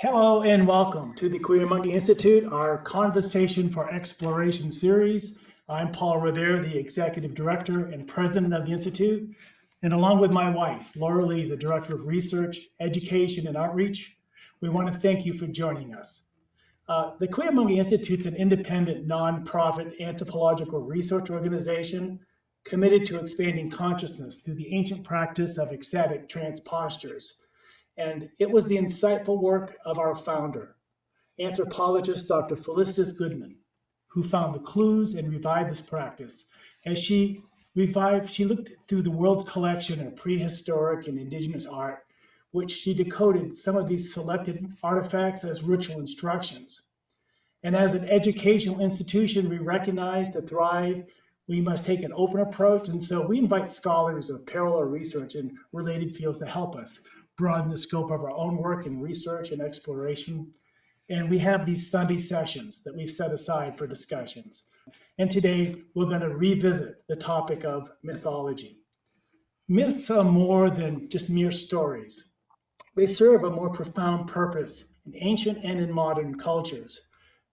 Hello and welcome to the Queer Monkey Institute, our Conversation for Exploration series. I'm Paul Revere, the Executive Director and President of the Institute, and along with my wife, Laura Lee, the Director of Research, Education, and Outreach, we want to thank you for joining us. The Queer Monkey Institute is an independent, nonprofit anthropological research organization committed to expanding consciousness through the ancient practice of ecstatic trance postures. And it was the insightful work of our founder, anthropologist Dr. Felicitas Goodman, who found the clues and revived this practice. As she looked through the world's collection of prehistoric and indigenous art, which she decoded some of these selected artifacts as ritual instructions. And as an educational institution, we recognize to thrive, we must take an open approach. And so we invite scholars of parallel research in related fields to help us broaden the scope of our own work in research and exploration. And we have these Sunday sessions that we've set aside for discussions. And today we're going to revisit the topic of mythology. Myths are more than just mere stories. They serve a more profound purpose in ancient and in modern cultures.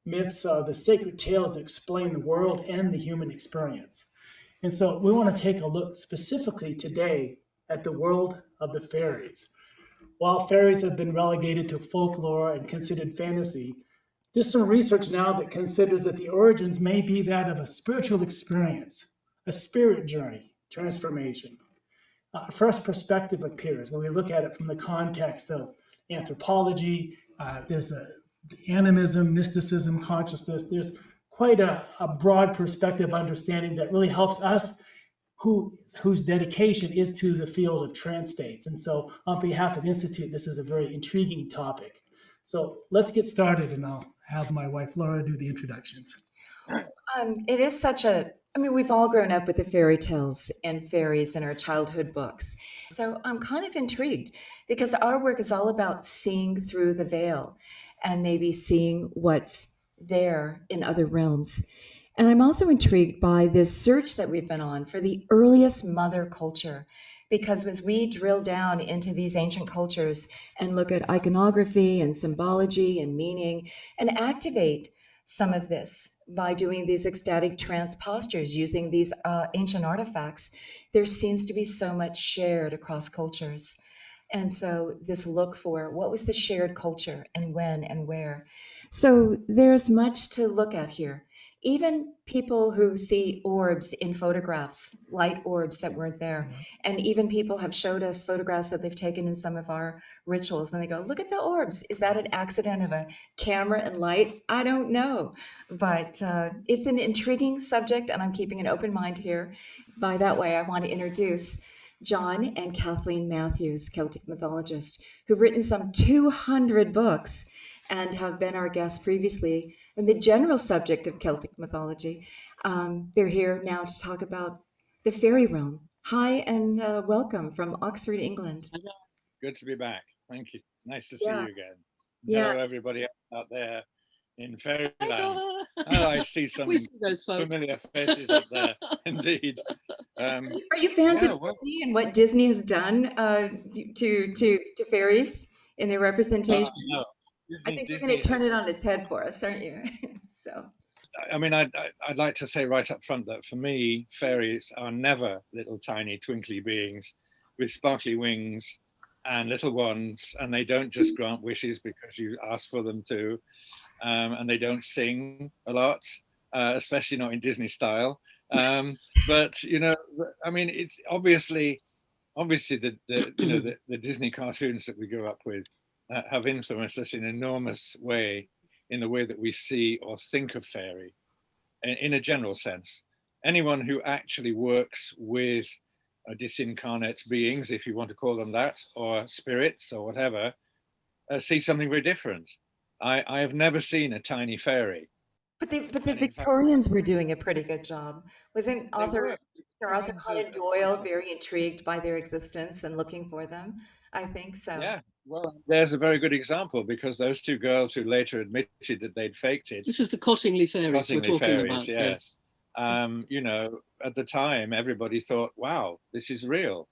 Myths are the sacred tales that explain the world and the human experience. And so we want to take a look specifically today at the world of the fairies. While fairies have been relegated to folklore and considered fantasy, there's some research now that considers that the origins may be that of a spiritual experience, a spirit journey, transformation. A first perspective appears when we look at it from the context of anthropology. There's animism, mysticism, consciousness. There's quite a broad perspective understanding that really helps us whose dedication is to the field of trance states. And so on behalf of the Institute, this is a very intriguing topic. So let's get started, and I'll have my wife Laura do the introductions. It is we've all grown up with the fairy tales and fairies in our childhood books. So I'm kind of intrigued because our work is all about seeing through the veil and maybe seeing what's there in other realms. And I'm also intrigued by this search that we've been on for the earliest mother culture, because as we drill down into these ancient cultures and look at iconography and symbology and meaning and activate some of this by doing these ecstatic trance postures using these ancient artifacts, there seems to be so much shared across cultures. And so this look for what was the shared culture and when and where. So there's much to look at here. Even people who see orbs in photographs, light orbs that weren't there. And even people have showed us photographs that they've taken in some of our rituals. And they go, look at the orbs. Is that an accident of a camera and light? I don't know. But it's an intriguing subject, and I'm keeping an open mind here. By that way, I want to introduce John and Kathleen Matthews, Celtic mythologists, who've written some 200 books and have been our guests previously in the general subject of Celtic mythology. They're here now to talk about the Faery Realm. Hi, and welcome from Oxford, England. Good to be back. Thank you. Nice to see you again. Yeah. Hello, everybody out there in Fairyland. Oh, I see some those familiar faces up there, indeed. Are you fans of Disney and what Disney has done to fairies in their representation? No. I think you're going to turn it on its head for us, aren't you? So, I mean, I'd like to say right up front that for me, fairies are never little tiny twinkly beings with sparkly wings and little wands, and they don't just grant wishes because you ask for them to, and they don't sing a lot, especially not in Disney style. But you know, I mean, it's obviously the Disney cartoons that we grew up with have influenced us in an enormous way in the way that we see or think of fairy in a general sense. Anyone who actually works with disincarnate beings, if you want to call them that, or spirits or whatever, sees something very different. I have never seen a tiny fairy. But the Victorians were doing a pretty good job. Wasn't Arthur Conan Doyle very intrigued by their existence and looking for them? I think so. Yeah, well, there's a very good example, because those two girls who later admitted that they'd faked it. This is the Cottingly fairies we're talking about. Yes. You know, at the time, everybody thought, wow, this is real.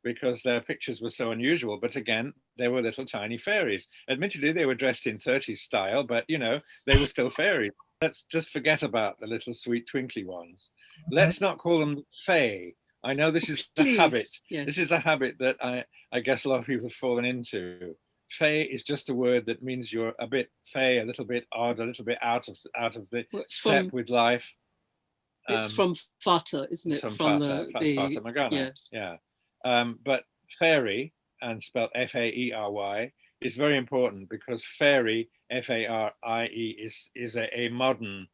because their pictures were so unusual. But again, they were little tiny fairies. Admittedly, they were dressed in 30s style, but you know, they were still fairies. Let's just forget about the little sweet twinkly ones. Let's not call them fae. I know this is the habit. Yes. This is a habit that I guess a lot of people have fallen into. Fae is just a word that means you're a bit fey, a little bit odd, a little bit out of the step with life. It's from fata, isn't it? From Fata Morgana. Yes. Yeah. But fairy, and spelled F-A-E-R-Y, is very important because fairy, F-A-R-I-E, is a modern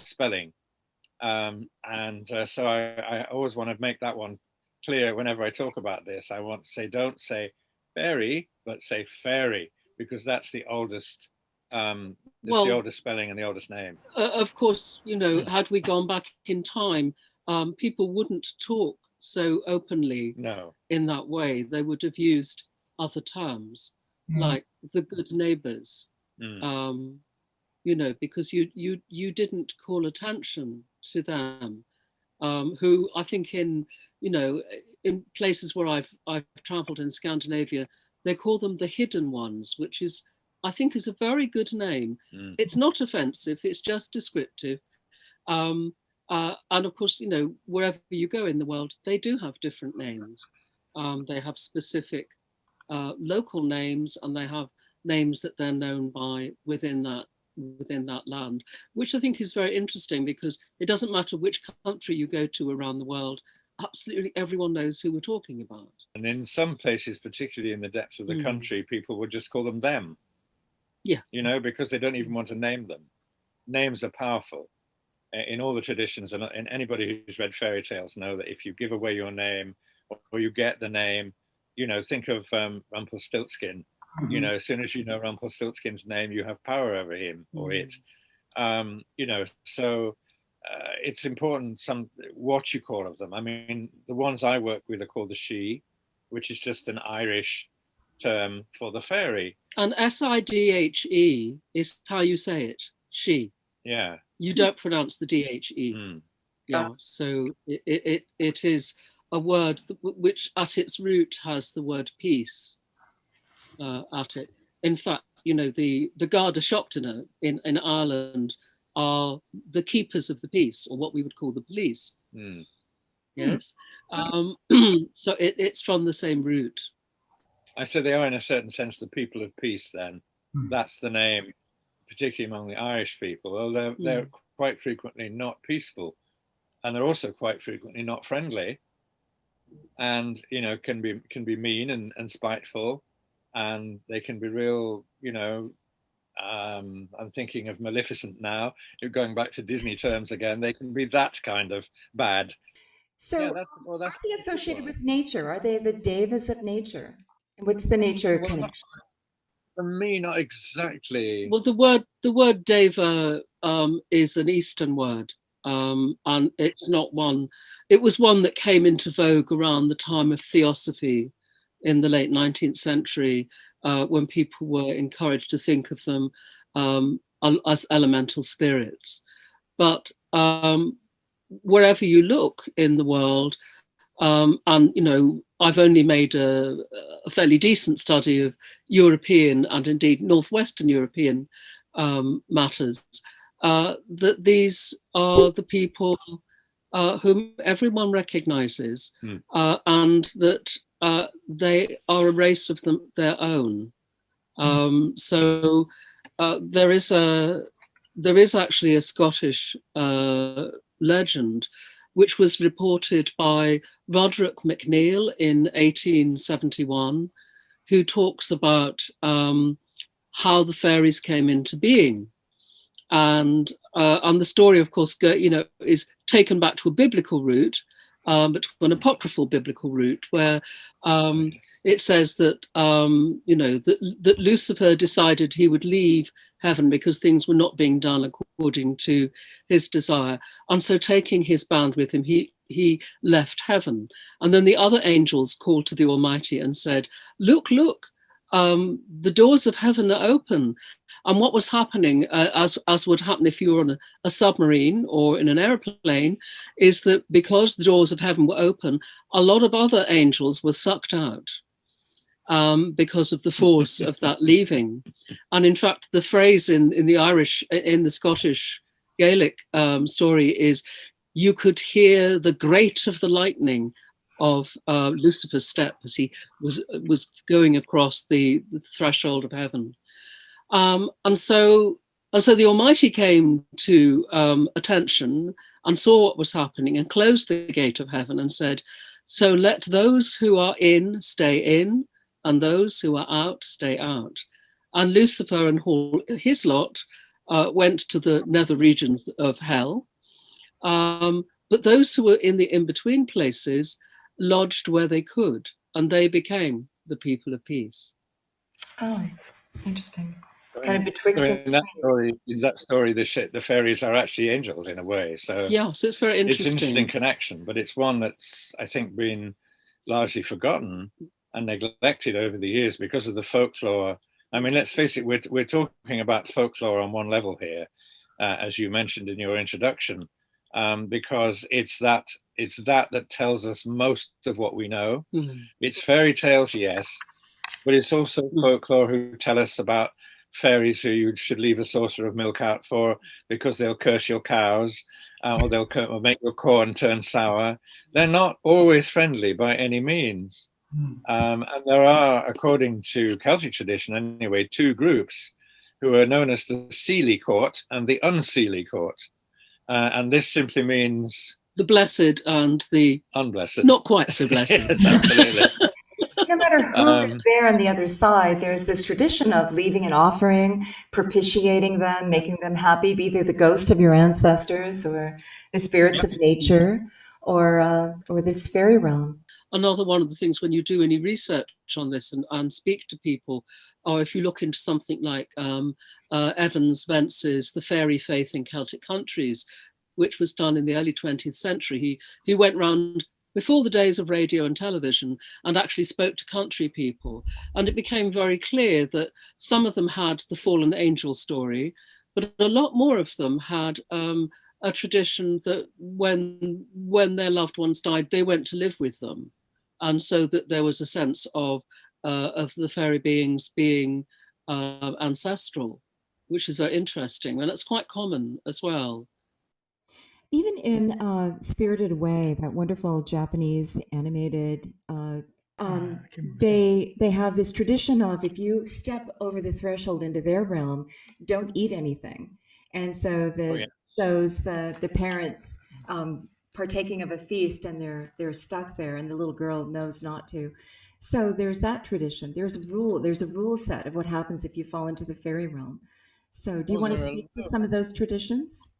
spelling. So I always want to make that one clear whenever I talk about this. I want to say, don't say fairy, but say fairy, because that's the oldest the oldest spelling and the oldest name. Of course, you know, had we gone back in time, people wouldn't talk so openly in that way. They would have used other terms like the good neighbors, you know, because you didn't call attention to them, who I think in places where I've traveled in Scandinavia, they call them the hidden ones, which is, I think, is a very good name. It's not offensive, it's just descriptive. And of course, you know, wherever you go in the world, they do have different names. They have specific local names, and they have names that they're known by within that land, which I think is very interesting, because it doesn't matter which country you go to around the world, absolutely everyone knows who we're talking about. And in some places, particularly in the depths of the country, people would just call them. Yeah. You know, because they don't even want to name them. Names are powerful. In all the traditions, and anybody who's read fairy tales know that if you give away your name or you get the name, you know, think of Rumpelstiltskin. You know, as soon as you know Rumpelstiltskin's name, you have power over him or it. You know, so it's important what you call of them. I mean, the ones I work with are called the Shee, which is just an Irish term for the fairy. And Sidhe is how you say it, Shee. Yeah. You don't pronounce the DHE. Yeah. So it is a word which at its root has the word peace at it. In fact, you know, the Garda Síochána in Ireland are the keepers of the peace, or what we would call the police. Yes. So it's from the same root. I say they are, in a certain sense, the people of peace then. That's the name, particularly among the Irish people. Well, they're quite frequently not peaceful, and they're also quite frequently not friendly, and, you know, can be mean and spiteful, and they can be real, you know, I'm thinking of Maleficent now, you're going back to Disney terms again, they can be that kind of bad. So are they associated with nature? Are they the devas of nature? And what's the nature connection? For me, not exactly. Well, the word deva is an Eastern word, and it's not one. It was one that came into vogue around the time of Theosophy in the late 19th century, when people were encouraged to think of them as elemental spirits. But wherever you look in the world, and, you know, I've only made a fairly decent study of European and indeed Northwestern European matters, that these are the people whom everyone recognizes, and that they are a race of their own. So there is actually a Scottish legend which was reported by Roderick MacNeill in 1871, who talks about how the fairies came into being. And the story, of course, you know, is taken back to a biblical route, but to an apocryphal biblical route, where it says that, you know, that Lucifer decided he would leave heaven because things were not being done according to his desire. And so, taking his band with him, he left heaven. And then the other angels called to the Almighty and said, look, the doors of heaven are open. And what was happening, as would happen if you were on a submarine or in an aeroplane, is that because the doors of heaven were open, a lot of other angels were sucked out because of the force of that leaving. And in fact, the phrase in the Irish, in the Scottish Gaelic story is, you could hear the grate of the lightning of Lucifer's step as he was going across the threshold of heaven. And so the Almighty came to attention and saw what was happening and closed the gate of heaven and said, so let those who are in stay in, and those who are out stay out. And Lucifer and his lot went to the nether regions of hell. But those who were in the in-between places lodged where they could, and they became the people of peace. Oh, interesting. Kind of betwixt so in that story, the fairies are actually angels in a way. So yeah, so it's very interesting. It's an interesting connection, but it's one that's, I think, been largely forgotten and neglected over the years because of the folklore. I mean, let's face it, we're talking about folklore on one level here, as you mentioned in your introduction, because it's that that tells us most of what we know. It's fairy tales, yes, but it's also folklore who tell us about fairies who you should leave a saucer of milk out for because they'll curse your cows, or they'll make your corn turn sour. They're not always friendly by any means. And there are, according to Celtic tradition anyway, two groups who are known as the Seelie court and the unseelie court. And this simply means the blessed and the unblessed. Not quite so blessed. Yes, absolutely. No matter who is there on the other side, there's this tradition of leaving an offering, propitiating them, making them happy, be they the ghosts of your ancestors or the spirits of nature or this fairy realm. Another one of the things when you do any research on this and speak to people, or if you look into something like Evans Vence's The Fairy Faith in Celtic Countries, which was done in the early 20th century, he went round before the days of radio and television and actually spoke to country people. And it became very clear that some of them had the fallen angel story, but a lot more of them had a tradition that when their loved ones died, they went to live with them. And so that there was a sense of the fairy beings being ancestral, which is very interesting. And it's quite common as well. Even in Spirited Away, that wonderful Japanese animated, they have this tradition of if you step over the threshold into their realm, don't eat anything. And so shows the parents partaking of a feast, and they're stuck there, and the little girl knows not to. So there's that tradition. There's a rule set of what happens if you fall into the fairy realm. So do you want to speak to some of those traditions?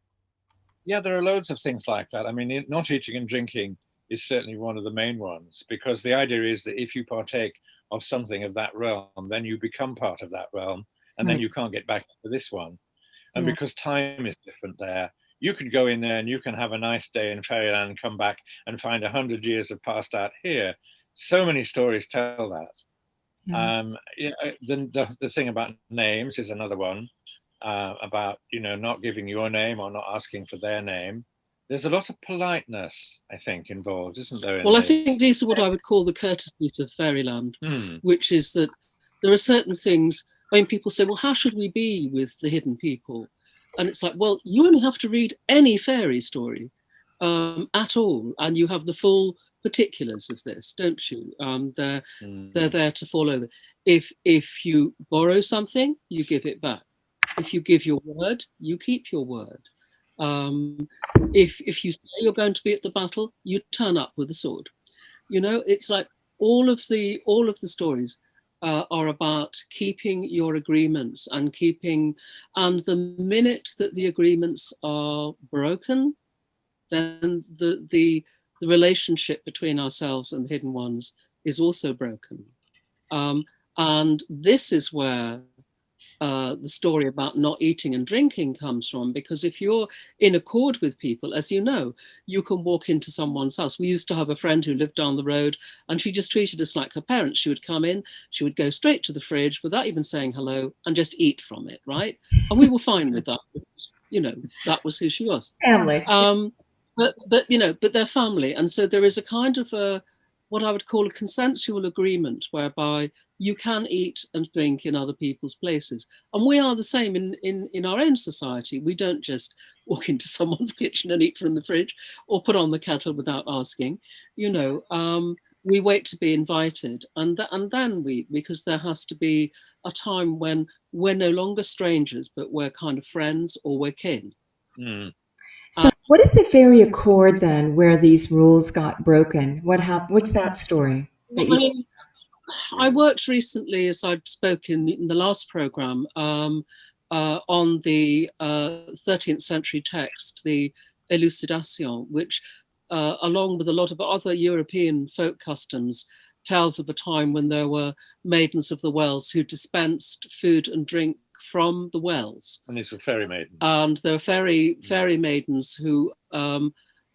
Yeah, there are loads of things like that. I mean, not eating and drinking is certainly one of the main ones, because the idea is that if you partake of something of that realm, then you become part of that realm, and then you can't get back to this one. And because time is different there, you could go in there and you can have a nice day in fairyland and come back and find 100 years have passed out here. So many stories tell that. The thing about names is another one. About not giving your name or not asking for their name. There's a lot of politeness, I think, involved, isn't there? Well, I think these are what I would call the courtesies of fairyland, which is that there are certain things when people say, well, how should we be with the hidden people? And it's like, well, you only have to read any fairy story at all, and you have the full particulars of this, don't you? They're there to fall over. If you borrow something, you give it back. If you give your word, you keep your word. If you say you're going to be at the battle, you turn up with a sword. It's like all of the stories are about keeping your agreements and the minute that the agreements are broken, then the relationship between ourselves and the hidden ones is also broken. And this is where the story about not eating and drinking comes from, because if you're in accord with people, as you know, you can walk into someone's house. We used to have a friend who lived down the road, and she just treated us like her parents. She would come in, she would go straight to the fridge without even saying hello and just eat from it, right? And we were fine with that because, you know, that was who she was. Family. But you know, but they're family, and so there is a kind of a what I would call a consensual agreement whereby you can eat and drink in other people's places, and we are the same in our own society. We don't just walk into someone's kitchen and eat from the fridge or put on the kettle without asking. You know, we wait to be invited, and then we, because there has to be a time when we're no longer strangers, but we're kind of friends or we're kin. Mm. So, what is the fairy accord then, where these rules got broken? What happened? What's that story that you? I worked recently, as I spoke in the last program, on the 13th century text, the Elucidation, which, along with a lot of other European folk customs, tells of a time when there were maidens of the wells who dispensed food and drink from the wells. And these were fairy maidens. And there were fairy maidens who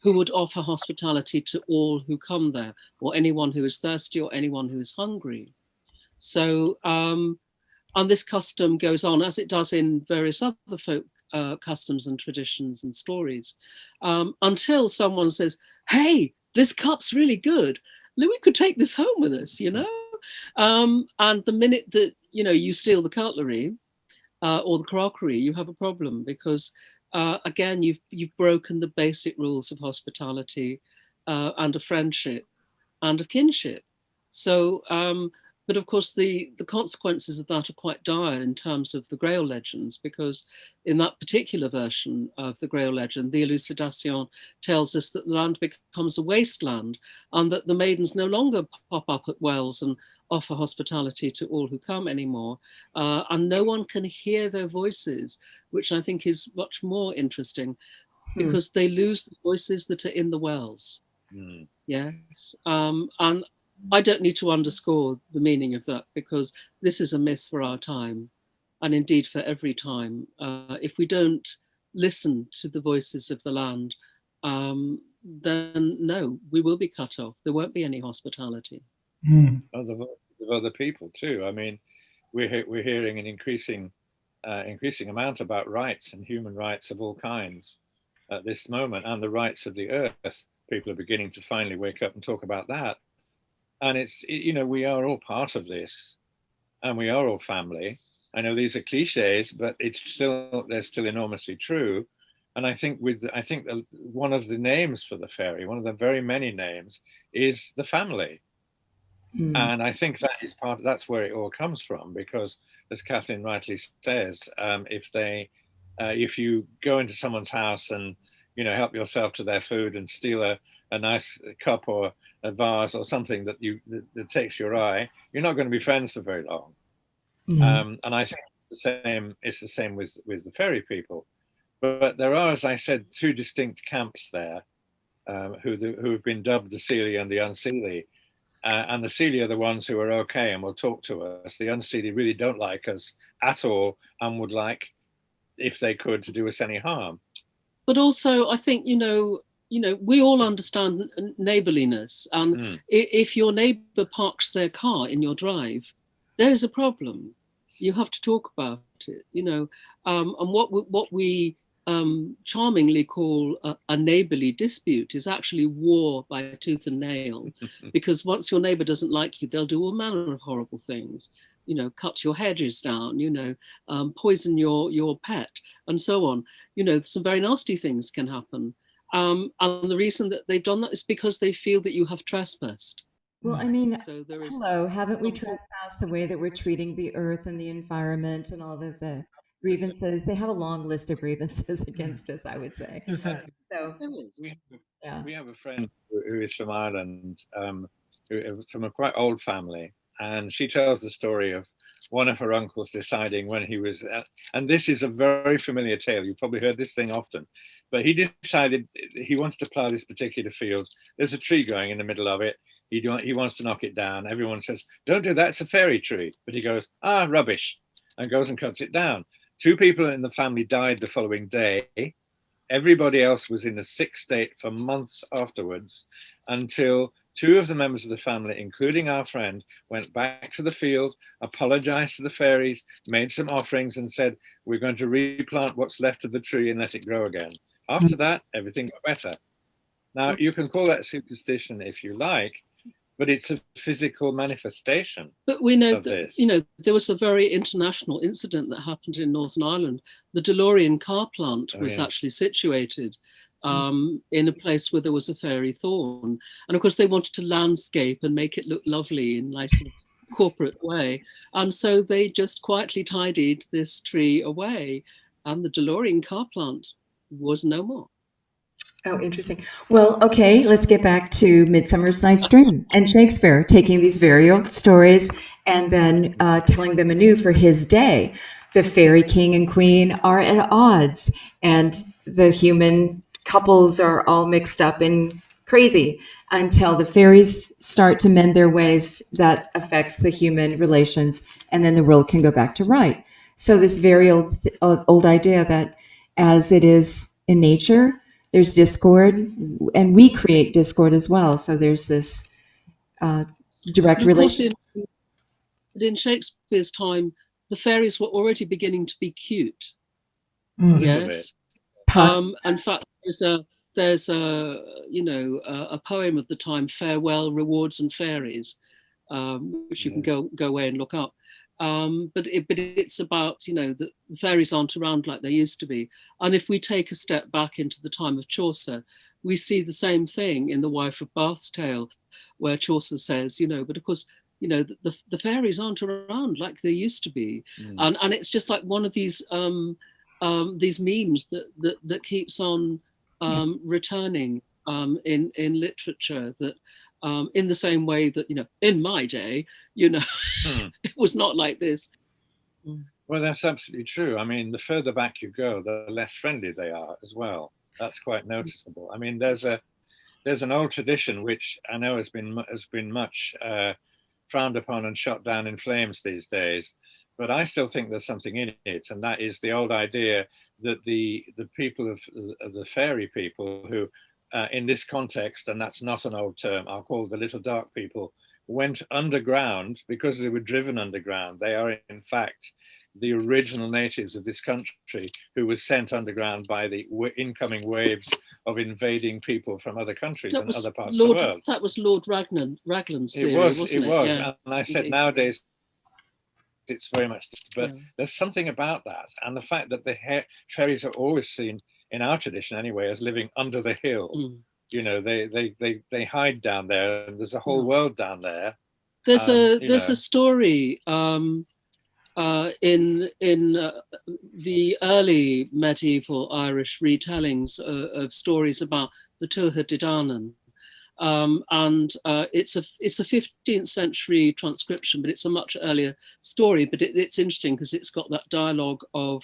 would offer hospitality to all who come there, or anyone who is thirsty or anyone who is hungry. So, and this custom goes on, as it does in various other folk customs and traditions and stories, until someone says, hey, this cup's really good. We could take this home with us, you know? And the minute that, you know, you steal the cutlery, or the crockery, you have a problem, because again, you've broken the basic rules of hospitality and of friendship and of kinship. So, but of course, the consequences of that are quite dire in terms of the Grail legends, because in that particular version of the Grail legend, the Elucidation tells us that the land becomes a wasteland, and that the maidens no longer pop up at wells and offer hospitality to all who come anymore, and no one can hear their voices, which I think is much more interesting, because they lose the voices that are in the wells. Yes, and I don't need to underscore the meaning of that, because this is a myth for our time, and indeed for every time. If we don't listen to the voices of the land, then no, we will be cut off. There won't be any hospitality. Of other people too. I mean, we're hearing an increasing amount about rights and human rights of all kinds at this moment, and the rights of the earth. People are beginning to finally wake up and talk about that. And you know, we are all part of this, and we are all family. I know these are cliches, but they're still enormously true. And I think one of the names for the fairy, one of the very many names, is the family. And I think that's where it all comes from, because, as Kathleen rightly says, if you go into someone's house and, you know, help yourself to their food and steal a nice cup or a vase or something that takes your eye, you're not going to be friends for very long. And I think it's the same with the fairy people. But there are, as I said, two distinct camps there, who have been dubbed the Seelie and the Unseelie. And the Seelie are the ones who are okay and will talk to us. The Unseelie really don't like us at all, and would like, if they could, to do us any harm. But also, I think, you know, we all understand neighborliness. And if your neighbor parks their car in your drive, there is a problem. You have to talk about it, you know. And what we charmingly call a neighborly dispute is actually war by tooth and nail, because once your neighbor doesn't like you, they'll do all manner of horrible things, you know, cut your hedges down, you know, poison your pet, and so on. You know, some very nasty things can happen. And the reason that they've done that is because they feel that you have trespassed. Well, I mean, So there is, hello, haven't we trespassed the way that we're treating the earth and the environment and all of the grievances? They have a long list of grievances against us, I would say. So, we have a friend who is from Ireland, from a quite old family, and she tells the story of one of her uncles deciding when he was, and this is a very familiar tale, you've probably heard this thing often, but he decided he wants to plough this particular field. There's a tree growing in the middle of it. He wants to knock it down. Everyone says, don't do that, it's a fairy tree. But he goes, rubbish. and goes and cuts it down. 2 people in the family died the following day. Everybody else was in a sick state for months afterwards, until 2 of the members of the family, including our friend, went back to the field, apologized to the fairies, made some offerings, and said, we're going to replant what's left of the tree and let it grow again. After that, everything got better. Now, you can call that superstition if you like, but it's a physical manifestation. But we know of that, this. you know, there was a very international incident that happened in Northern Ireland. The DeLorean car plant was actually situated in a place where there was a fairy thorn. And of course, they wanted to landscape and make it look lovely in a nice sort of corporate way. And so they just quietly tidied this tree away, and the DeLorean car plant was no more. Oh, interesting. Well, okay, let's get back to Midsummer's Night's Dream and Shakespeare taking these very old stories and then telling them anew for his day. The fairy king and queen are at odds, and the human couples are all mixed up and crazy until the fairies start to mend their ways. That affects the human relations, and then the world can go back to right. So this very old idea that as it is in nature, there's discord, and we create discord as well. So there's this direct relation. In Shakespeare's time, the fairies were already beginning to be cute. Yes. In fact, there's a poem of the time, Farewell, Rewards and Fairies, which you can go away and look up. But it's about, you know, the fairies aren't around like they used to be. And if we take a step back into the time of Chaucer, we see the same thing in The Wife of Bath's Tale, where Chaucer says, you know, but of course, you know, the fairies aren't around like they used to be. And it's just like one of these memes that keeps on returning in literature, that in the same way that, you know, in my day, you know, it was not like this. Well, that's absolutely true. I mean, the further back you go, the less friendly they are as well. That's quite noticeable. I mean, there's an old tradition which I know has been much frowned upon and shot down in flames these days, but I still think there's something in it, and that is the old idea that the people of the fairy people who, in this context, and that's not an old term, I'll call the little dark people, went underground because they were driven underground. They are in fact the original natives of this country who were sent underground by the incoming waves of invading people from other countries and other parts of the world. That was Lord Raglan's theory, wasn't it? It was. Yeah. And I said nowadays it's very much, but there's something about that. And the fact that the fairies are always seen, in our tradition anyway, as living under the hill. You know, they hide down there, and there's a whole world down there. There's a story in the early medieval Irish retellings of stories about the Tuatha De Danann, and it's a 15th century transcription, but it's a much earlier story. But it's interesting because it's got that dialogue of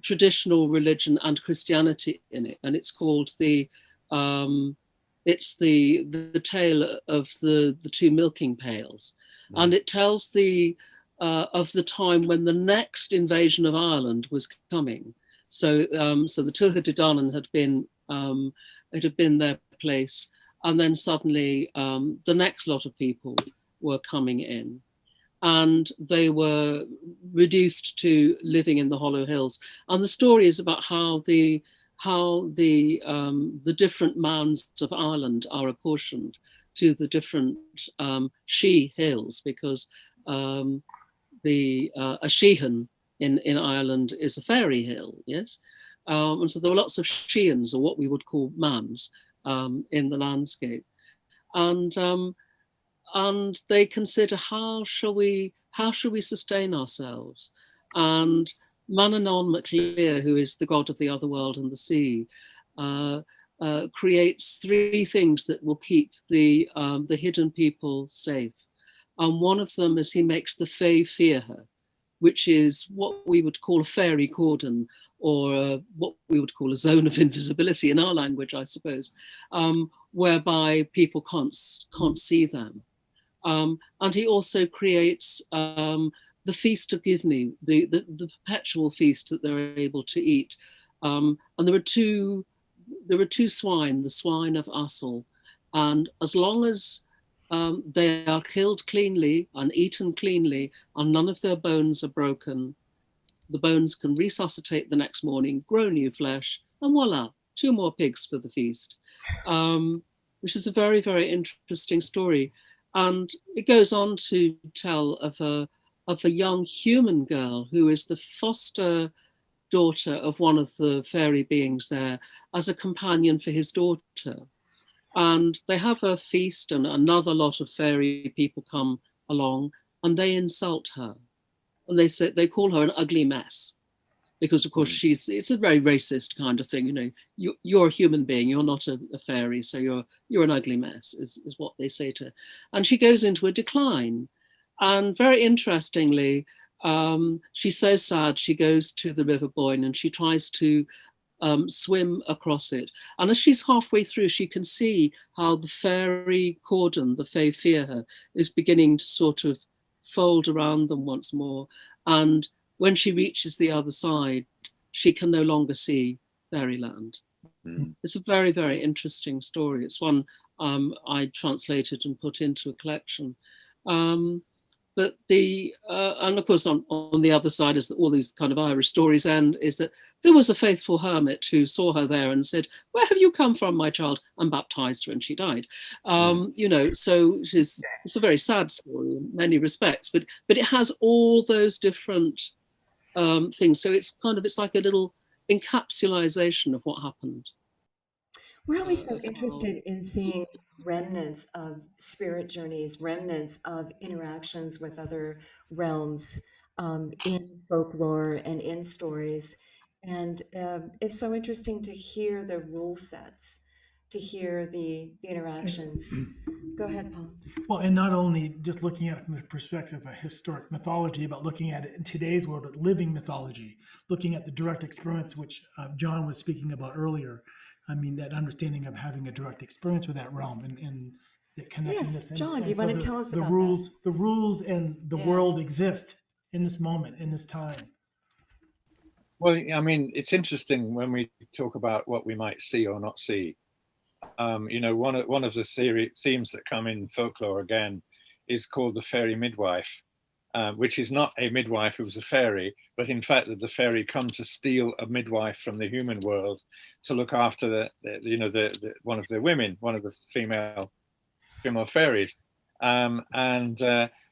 traditional religion and Christianity in it, and it's called the tale of the 2 milking pails, and it tells of the time when the next invasion of Ireland was coming. So the Tuatha De Danann had been their place, and then suddenly the next lot of people were coming in, and they were reduced to living in the Hollow Hills. And the story is about how the different mounds of Ireland are apportioned to the different Shee hills, because a Sheehan in Ireland is a fairy hill, yes? And so there were lots of Sheehans, or what we would call mounds, in the landscape. And they consider how shall we sustain ourselves. And Manannán mac Lir, who is the god of the other world and the sea, creates 3 things that will keep the hidden people safe. And one of them is he makes the Fae fear her, which is what we would call a fairy cordon, or what we would call a zone of invisibility in our language, I suppose, whereby people can't see them. And he also creates the Feast of Givni, the perpetual feast that they're able to eat. And there were two swine, the swine of Assel. And as long as they are killed cleanly and eaten cleanly, and none of their bones are broken, the bones can resuscitate the next morning, grow new flesh, and voila, 2 more pigs for the feast, which is a very, very interesting story. And it goes on to tell of a young human girl who is the foster daughter of one of the fairy beings there as a companion for his daughter. And they have a feast, and another lot of fairy people come along, and they insult her. And they call her an ugly mess, because of course it's a very racist kind of thing. You know, you're a human being, you're not a fairy, so you're an ugly mess, is what they say to her. And she goes into a decline. And very interestingly, she's so sad, she goes to the River Boyne and she tries to swim across it. And as she's halfway through, she can see how the fairy cordon, the Fae fear her, is beginning to sort of fold around them once more. And when she reaches the other side, she can no longer see fairyland. It's a very, very interesting story. It's one I translated and put into a collection. But and of course on the other side, as all these kind of Irish stories end, is that there was a faithful hermit who saw her there and said, "Where have you come from, my child?" and baptized her, and she died. You know, so it's a very sad story in many respects, but it has all those different things. So it's like a little encapsulation of what happened. We're always so interested in seeing remnants of spirit journeys, remnants of interactions with other realms in folklore and in stories. And it's so interesting to hear the rule sets, to hear the interactions. Go ahead, Paul. Well, and not only just looking at it from the perspective of historic mythology, but looking at it in today's world of living mythology, looking at the direct experience, which John was speaking about earlier. I mean, that understanding of having a direct experience with that realm and the connectedness. Yes, John, do you so want to tell us about rules, the rules and the Yeah. world exist in this moment, in this time. Well, I mean, it's interesting when we talk about what we might see or not see. You know, one of the themes that come in folklore again is called the Fairy Midwife, which is not a midwife who was a fairy, but in fact that the fairy come to steal a midwife from the human world to look after one of the women, one of the female fairies.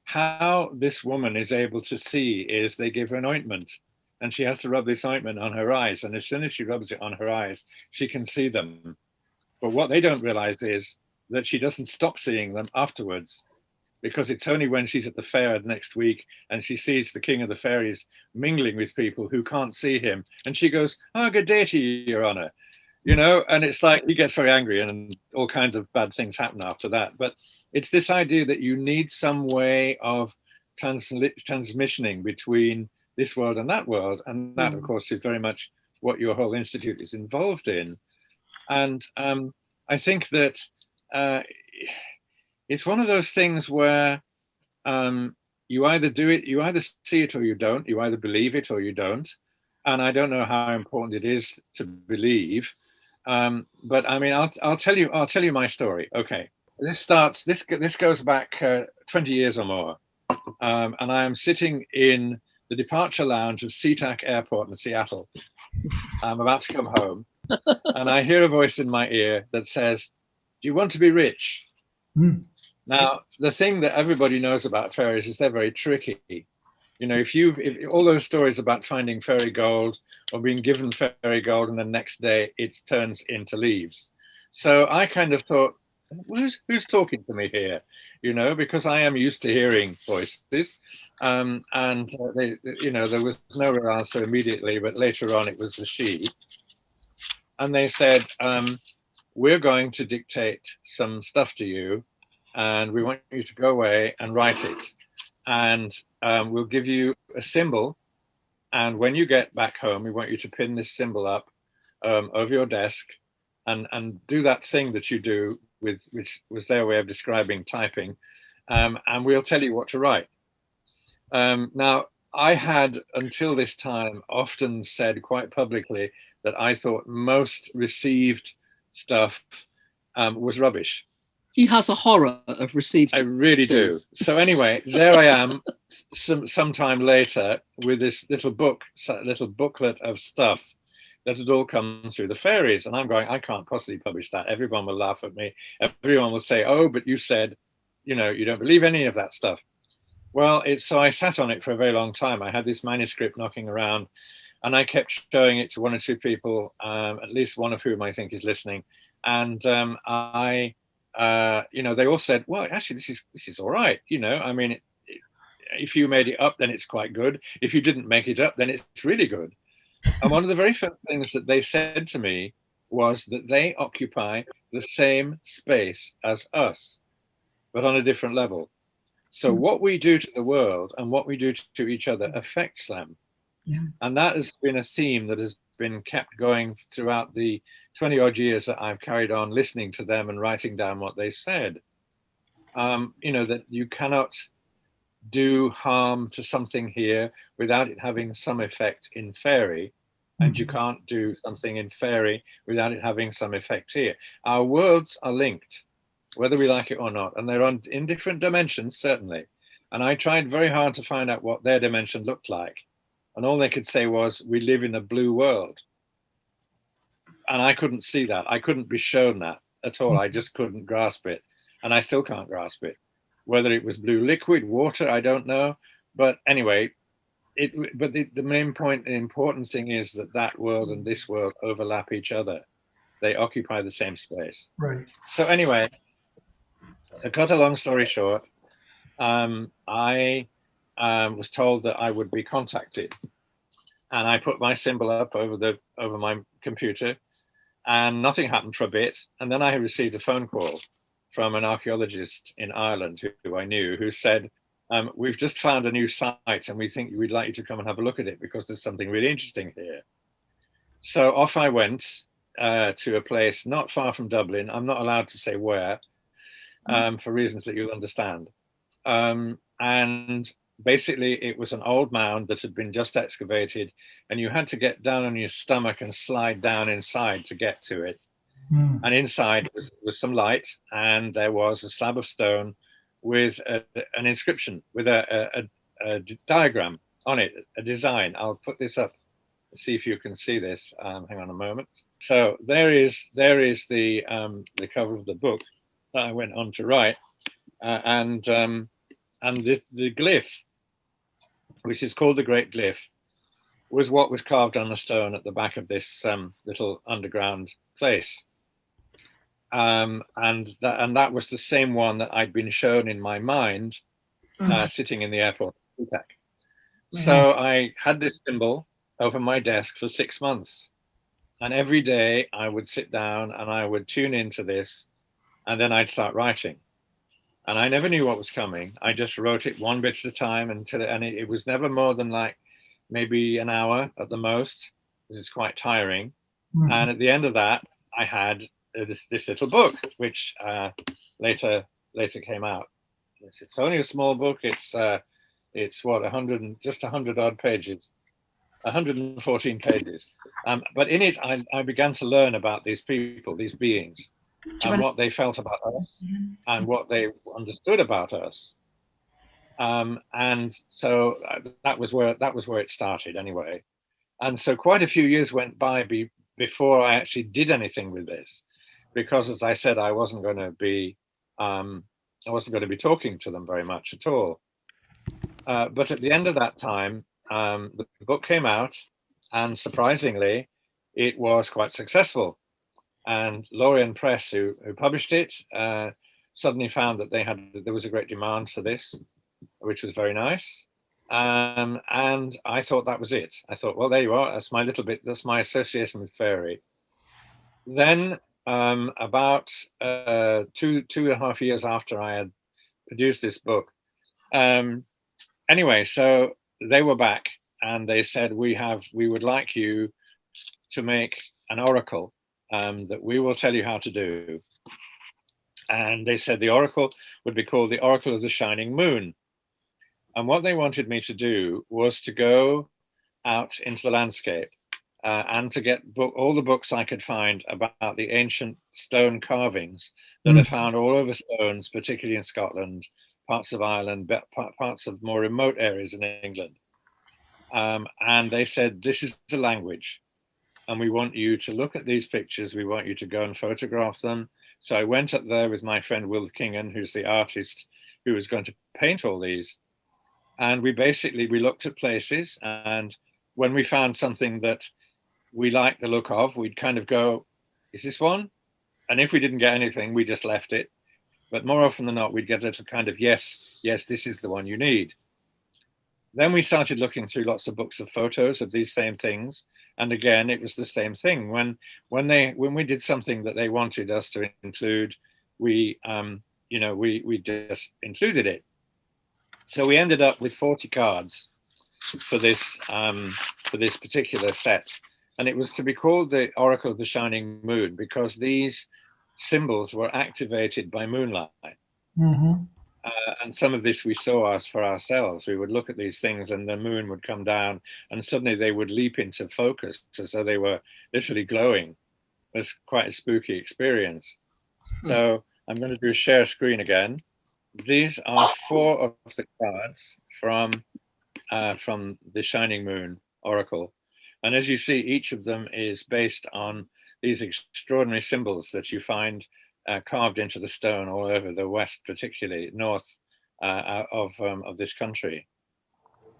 How this woman is able to see is they give her an ointment, and she has to rub this ointment on her eyes, and as soon as she rubs it on her eyes, she can see them. But what they don't realize is that she doesn't stop seeing them afterwards, because it's only when she's at the fair next week and she sees the king of the fairies mingling with people who can't see him, and she goes, "Oh, good day to you, Your Honor." You know, and it's like he gets very angry and all kinds of bad things happen after that. But it's this idea that you need some way of transmissioning between this world and that world. And that, of course, is very much what your whole institute is involved in. And I think that it's one of those things where you either do it, you either see it or you don't, you either believe it or you don't. And I don't know how important it is to believe. But I mean, I'll tell you my story. Okay, this goes back 20 years or more, and I am sitting in the departure lounge of SeaTac Airport in Seattle. I'm about to come home, and I hear a voice in my ear that says, "Do you want to be rich?" Now, the thing that everybody knows about fairies is they're very tricky. You know, if all those stories about finding fairy gold or being given fairy gold and the next day it turns into leaves. So I kind of thought, who's talking to me here? You know, because I am used to hearing voices. And there was no real answer immediately, but later on it was the Shee. And they said, we're going to dictate some stuff to you, and we want you to go away and write it. And we'll give you a symbol, and when you get back home, we want you to pin this symbol up over your desk and do that thing that you do which was their way of describing typing, and we'll tell you what to write. Now, I had, until this time, often said quite publicly that I thought most received stuff was rubbish. He has a horror of received. I really things. do. So anyway, there I am, sometime later, with this little booklet of stuff that had all come through the fairies, and I'm going, I can't possibly publish that. Everyone will laugh at me. Everyone will say, "Oh, but you said, you don't believe any of that stuff." Well, so I sat on it for a very long time. I had this manuscript knocking around, and I kept showing it to one or two people, at least one of whom I think is listening. And they all said, "Well, actually, this is all right. I mean, if you made it up, then it's quite good. If you didn't make it up, then it's really good." And one of the very first things that they said to me was that they occupy the same space as us, but on a different level. So what we do to the world and what we do to each other affects them. Yeah. And that has been a theme that has been kept going throughout the 20 odd years that I've carried on listening to them and writing down what they said. That you cannot do harm to something here without it having some effect in fairy, and you can't do something in fairy without it having some effect here. Our worlds are linked, whether we like it or not, and they're in different dimensions, certainly. And I tried very hard to find out what their dimension looked like, and all they could say was, "We live in a blue world." And I couldn't see that. I couldn't be shown that at all. I just couldn't grasp it, and I still can't grasp it. Whether it was blue liquid, water, I don't know. But anyway, the main point, the important thing is that world and this world overlap each other. They occupy the same space. Right. So anyway, to cut a long story short, I was told that I would be contacted, and I put my symbol up over my computer, and nothing happened for a bit. And then I received a phone call from an archaeologist in Ireland who I knew, who said, "We've just found a new site, and we think we'd like you to come and have a look at it because there's something really interesting here." So off I went to a place not far from Dublin. I'm not allowed to say where, for reasons that you'll understand. And basically, it was an old mound that had been just excavated, and you had to get down on your stomach and slide down inside to get to it. And inside was some light, and there was a slab of stone with an inscription, with a diagram on it, a design. I'll put this up, see if you can see this. Hang on a moment. So there is the cover of the book that I went on to write, and the glyph, which is called the Great Glyph, was what was carved on the stone at the back of this little underground place. And that was the same one that I'd been shown in my mind, sitting in the airport. So I had this symbol over my desk for 6 months, and every day I would sit down and I would tune into this, and then I'd start writing. And I never knew what was coming. I just wrote it one bit at a time and it was never more than like maybe an hour at the most, because it's quite tiring. And at the end of that, I had this little book, which later came out. It's only a small book. It's what, 100 odd pages, 114 pages. But in it, I began to learn about these people, these beings, and what they felt about us, and what they understood about us. And so that was where it started, anyway. And so quite a few years went by before I actually did anything with this, because, as I said, I wasn't going to be talking to them very much at all. But at the end of that time, the book came out, and surprisingly, it was quite successful. And Lorien Press, who published it, suddenly found that there was a great demand for this, which was very nice. And I thought that was it. I thought, well, there you are. That's my association with fairy. Then about 2.5 years after I had produced this book, anyway, so they were back and they said, we would like you to make an oracle that we will tell you how to do. And they said the oracle would be called the Oracle of the Shining Moon. And what they wanted me to do was to go out into the landscape and to get all the books I could find about the ancient stone carvings that are found all over stones, particularly in Scotland, parts of Ireland, parts of more remote areas in England. And they said, this is the language. And we want you to look at these pictures. We want you to go and photograph them. So I went up there with my friend Will Kingan, who's the artist who was going to paint all these. And we looked at places, and when we found something that we liked the look of, we'd kind of go, is this one? And if we didn't get anything, we just left it. But more often than not, we'd get a little kind of, yes, this is the one you need. Then we started looking through lots of books of photos of these same things. And again, it was the same thing. When we did something that they wanted us to include, we just included it. So we ended up with 40 cards for this particular set. And it was to be called the Oracle of the Shining Moon because these symbols were activated by moonlight. And some of this we saw for ourselves. We would look at these things and the moon would come down and suddenly they would leap into focus as though they were literally glowing. It was quite a spooky experience. So I'm going to do share screen again. These are 4 of the cards from the Shining Moon Oracle. And as you see, each of them is based on these extraordinary symbols that you find carved into the stone all over the west, particularly north of this country.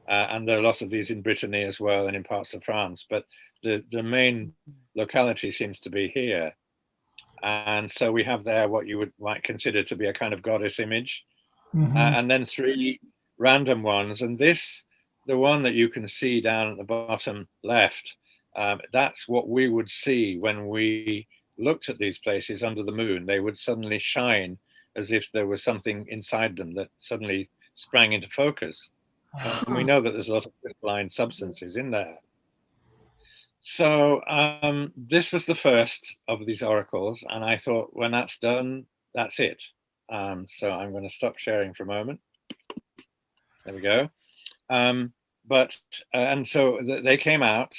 And there are lots of these in Brittany as well and in parts of France, but the main locality seems to be here. And so we have there what you might consider to be a kind of goddess image, and then 3 random ones. And this, the one that you can see down at the bottom left, that's what we would see when we looked at these places under the moon. They would suddenly shine as if there was something inside them that suddenly sprang into focus. And we know that there's a lot of crystalline substances in there. So this was the first of these oracles, and I thought, when that's done, that's it. So I'm going to stop sharing for a moment. There we go. And so they came out,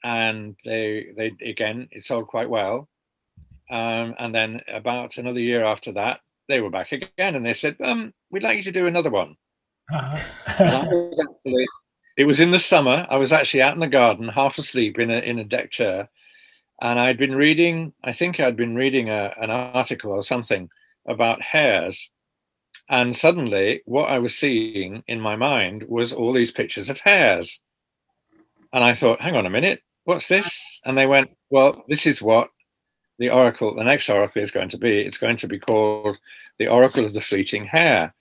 and they again, it sold quite well. And then about another year after that, they were back again, and they said, we'd like you to do another one. It was in the summer. I was actually out in the garden, half asleep in a deck chair, and I'd been reading, I think I'd been reading an article or something about hares. And suddenly what I was seeing in my mind was all these pictures of hares. And I thought, hang on a minute, what's this? And they went, well, this is what the oracle, the next oracle is going to be. It's going to be called the Oracle of the Fleeting Hare.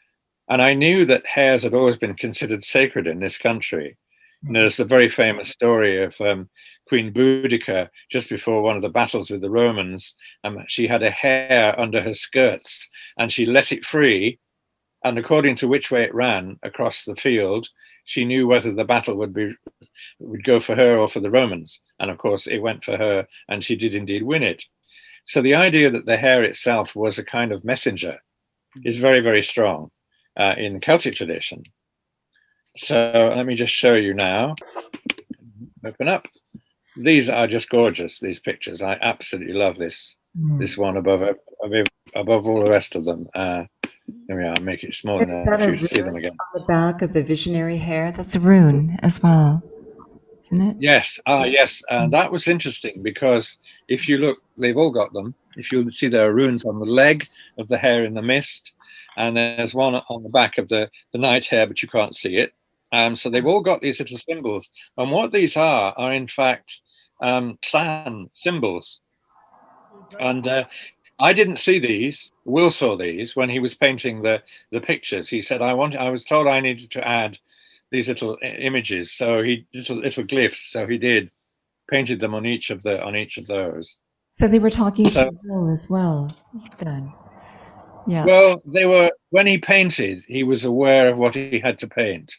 And I knew that hares had always been considered sacred in this country. And there's the very famous story of Queen Boudica, just before one of the battles with the Romans. She had a hare under her skirts and she let it free. And according to which way it ran across the field, she knew whether the battle would go for her or for the Romans. And of course, it went for her, and she did indeed win it. So the idea that the hare itself was a kind of messenger is very, very strong in Celtic tradition. So let me just show you now. Open up. These are just gorgeous, these pictures. I absolutely love this one above all the rest of them. There we are, I'll make it smaller Is now that so a you can see them rune again. on the back of the visionary hare? That's a rune as well, isn't it? Yes, yes. That was interesting because if you look, they've all got them. If you see, there are runes on the leg of the hare in the mist, and there's one on the back of the night hare, but you can't see it. So they've all got these little symbols. And what these are in fact clan symbols. And I didn't see these. Will saw these when he was painting the pictures. He said, I was told I needed to add these little images, so he little glyphs. So he painted them on each of those. So they were talking to Will as well, then. Yeah. Well, when he painted, he was aware of what he had to paint,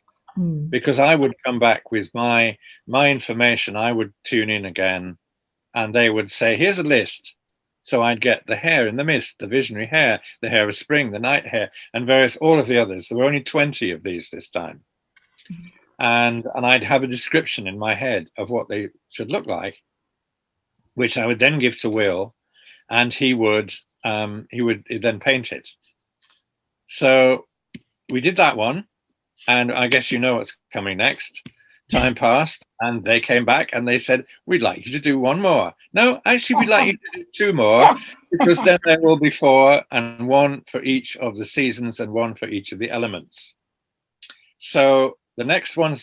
because I would come back with my information. I would tune in again, and they would say, here's a list. So I'd get the hare in the mist, the visionary hare, the hare of spring, the night hare, and all of the others. There were only 20 of these this time. And I'd have a description in my head of what they should look like, which I would then give to Will, and he would then paint it. So we did that one, and I guess you know what's coming next. Time passed, and they came back and they said, we'd like you to do one more. No, actually, we'd like you to do two more, because then there will be 4, and 1 for each of the seasons and 1 for each of the elements. So the next one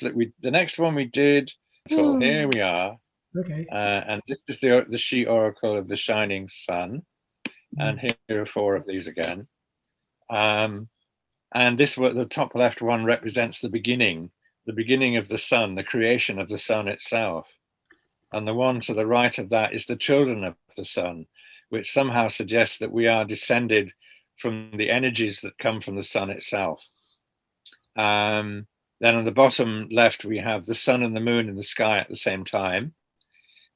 we did, so here we are. Okay. And this is the Shee oracle of the shining sun. And here are 4 of these again. And this, the top left one, represents the beginning of the sun, the creation of the sun itself. And the one to the right of that is the children of the sun, which somehow suggests that we are descended from the energies that come from the sun itself. Then on the bottom left, we have the sun and the moon in the sky at the same time,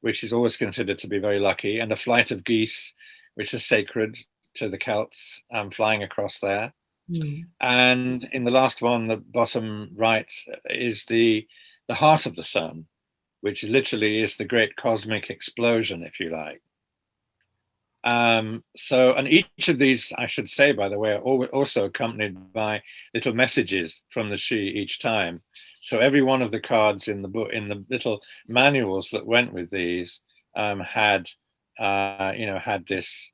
which is always considered to be very lucky, and a flight of geese, which is sacred to the Celts, flying across there. And in the last one, the bottom right, is the heart of the sun, which literally is the great cosmic explosion, if you like. And each of these, I should say, by the way, are also accompanied by little messages from the Shee each time. So every one of the cards in the book, in the little manuals that went with these, had this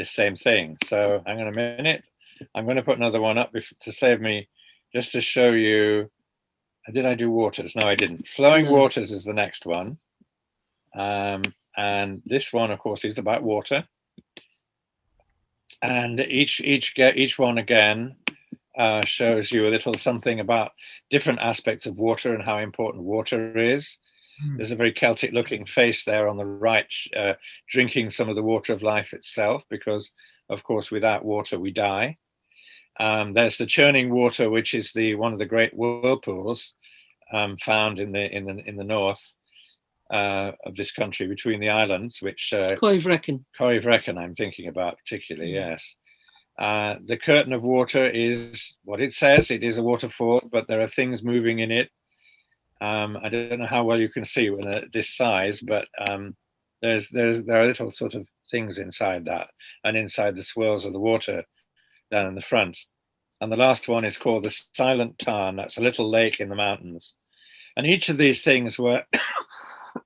same thing. So hang on a minute. I'm going to put another one up to save me, just to show you. Did I do waters? No, I didn't. Flowing waters is the next one. And this one, of course, is about water. And each one again shows you a little something about different aspects of water and how important water is. There's a very Celtic looking face there on the right, drinking some of the water of life itself, because of course without water we die. There's the Churning Water, which is one of the great whirlpools found in the north of this country, between the islands, which Corryvreckan I'm thinking about particularly. Yes. The curtain of water is what it says. It is a waterfall, but there are things moving in it. I don't know how well you can see when at this size, but there are little sort of things inside that, and inside the swirls of the water down in the front. And the last one is called the Silent Tarn. That's a little lake in the mountains. And each of these things were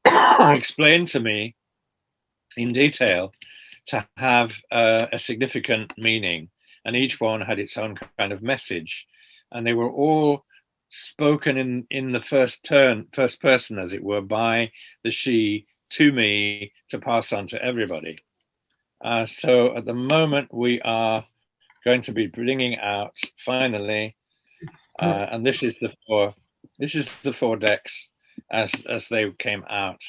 explained to me in detail to have a significant meaning. And each one had its own kind of message. And they were all spoken in the first person, as it were, by the Shee to me to pass on to everybody. So at the moment we are going to be bringing out finally, and this is the 4 decks as they came out.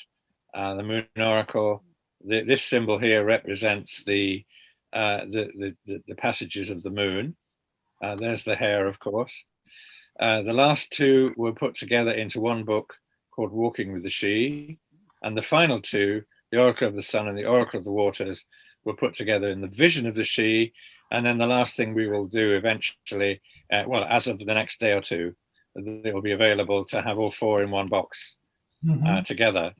The Moon Oracle. This symbol here represents the passages of the moon. There's the hare, of course. The last 2 were put together into one book called Walking with the Shee, and the final 2, the Oracle of the Sun and the Oracle of the Waters, were put together in the Vision of the Shee. And then the last thing we will do eventually, as of the next day or 2, it will be available to have all 4 in one box together.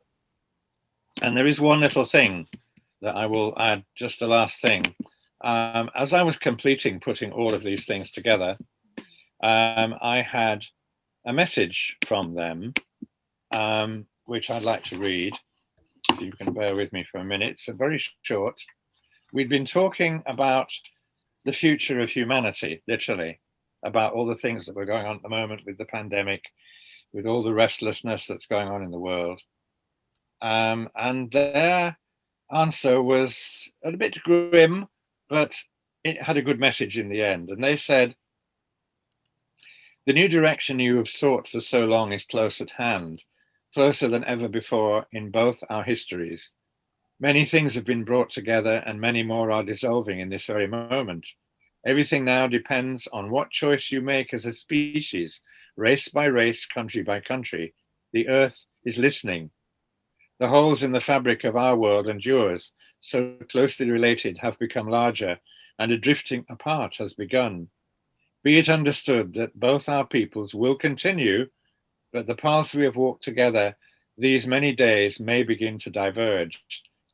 And there is one little thing that I will add, just the last thing. As I was putting all of these things together, I had a message from them, which I'd like to read. If you can bear with me for a minute. It's very short. We'd been talking about the future of humanity, literally, about all the things that were going on at the moment with the pandemic, with all the restlessness that's going on in the world. And their answer was a bit grim, but it had a good message in the end. And they said, the new direction you have sought for so long is close at hand, closer than ever before in both our histories. Many things have been brought together and many more are dissolving in this very moment. Everything now depends on what choice you make as a species, race by race, country by country. The earth is listening. The holes in the fabric of our world and yours, so closely related, have become larger, and a drifting apart has begun. Be it understood that both our peoples will continue, but the paths we have walked together these many days may begin to diverge.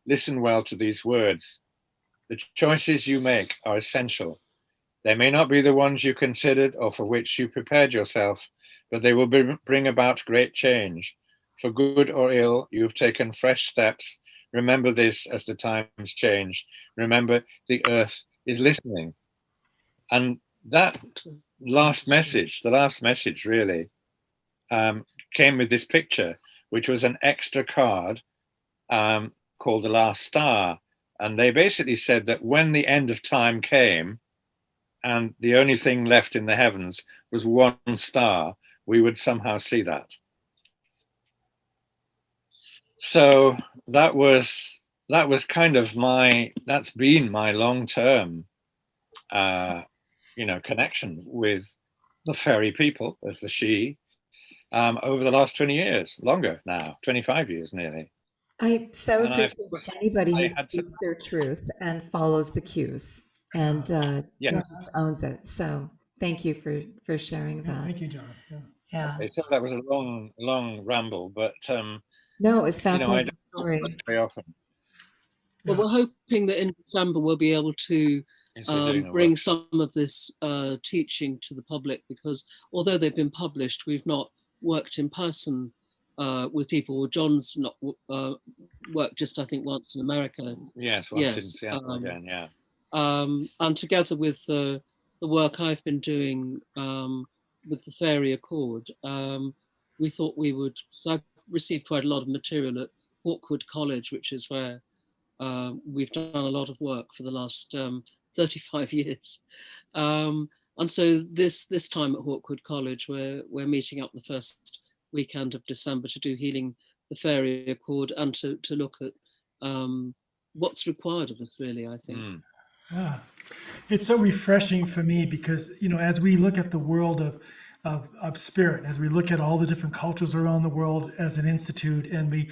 Listen well to these words. The choices you make are essential. They may not be the ones you considered or for which you prepared yourself, but they will bring about great change. For good or ill, you've taken fresh steps. Remember this as the times change. Remember, the earth is listening. And that last message, the last message really, came with this picture, which was an extra card called The Last Star. And they basically said that when the end of time came and the only thing left in the heavens was one star, we would somehow see that. So that was kind of that's been my long-term connection with the fairy people as the Shee over the last 20 years, longer now, 25 years nearly. I so And appreciate anybody who had speaks their truth and follows the cues and just owns it. So thank you for sharing that. Thank you, John. Yeah. So that was a long ramble, but No, it was I fascinating don't story. very often. Well, we're hoping that in December we'll be able to bring some of this teaching to the public, because although they've been published, we've not worked in person with people. John's not worked just, I think, once in America. Yes, once in Seattle again, yeah. And together with the work I've been doing with the Fairy Accord, we thought we would, so I've received quite a lot of material at Hawkwood College, which is where we've done a lot of work for the last 35 years. And so this time at Hawkwood College, we're meeting up the first weekend of December to do Healing the Fairy Accord and to look at what's required of us, really, I think. Yeah, it's so refreshing for me because, as we look at the world of spirit, as we look at all the different cultures around the world as an institute, and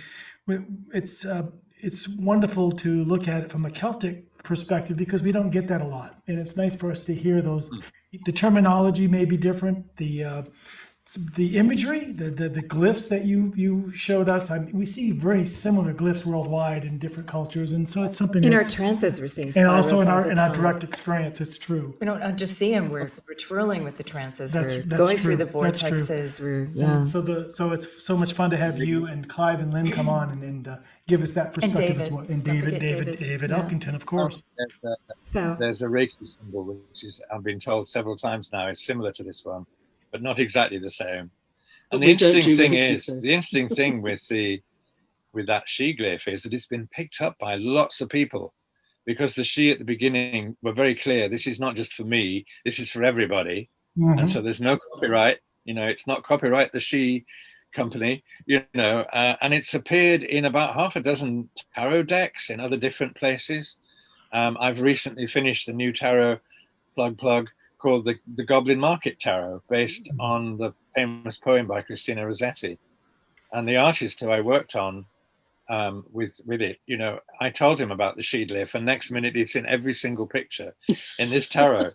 it's wonderful to look at it from a Celtic perspective because we don't get that a lot, and it's nice for us to hear those. The terminology may be different. The imagery, the glyphs that you showed us, we see very similar glyphs worldwide in different cultures, and so it's something in our trances we're seeing, and also in all our the time. direct experience. It's true. We don't just see them; we're twirling with the trances. That's We're true. going through the That's true. vortexes. So it's so much fun to have you and Clive and Lynn come on and give us that perspective as well. And David Elkington, of course. There's a Reiki symbol, which is, I've been told several times now, is similar to this one, but not exactly the same. And the interesting thing with that Shee glyph is that it's been picked up by lots of people, because the Shee at the beginning were very clear. This is not just for me. This is for everybody. Mm-hmm. And so there's no copyright. It's not copyright the Shee company. And it's appeared in about half a dozen tarot decks in other different places. I've recently finished a new tarot plug called the Goblin Market Tarot, based on the famous poem by Christina Rossetti. And the artist who I worked on with it, I told him about the Shee glyph, and next minute it's in every single picture in this tarot.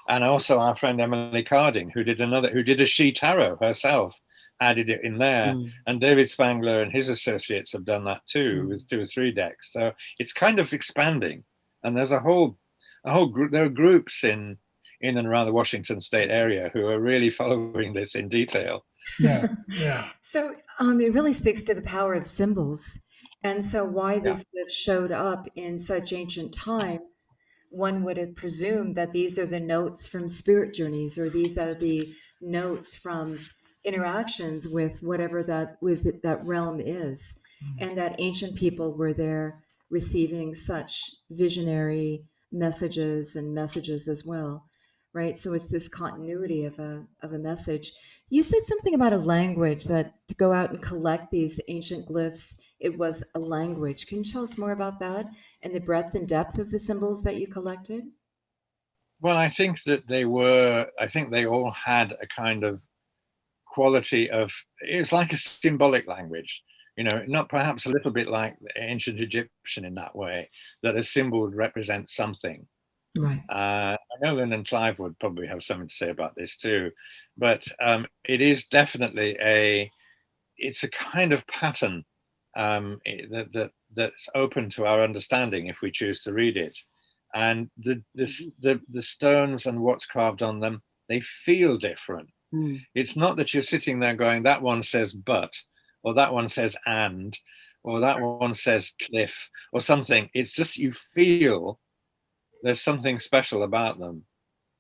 And also our friend Emily Carding, who did a Shee tarot herself, added it in there. And David Spangler and his associates have done that too, with 2 or 3 decks. So it's kind of expanding. And there's a whole group, there are groups in and around the Washington state area who are really following this in detail. Yes, yeah. So it really speaks to the power of symbols. And so why these glyphs showed up in such ancient times, one would have presumed that these are the notes from spirit journeys, or these are the notes from interactions with whatever that realm is. And that ancient people were there receiving such visionary messages as well. Right. So it's this continuity of a message. You said something about a language, that to go out and collect these ancient glyphs, it was a language. Can you tell us more about that and the breadth and depth of the symbols that you collected? Well, I think they all had a kind of quality of, it was like a symbolic language. You know, not perhaps a little bit like the ancient Egyptian in that way, that a symbol would represent something. Right. I know Lynn and Clive would probably have something to say about this too, but it is definitely it's a kind of pattern that's open to our understanding if we choose to read it. And the stones and what's carved on them, they feel different. It's not that you're sitting there going, that one says but, or that one says and, or that one says cliff, or something. It's just you feel there's something special about them.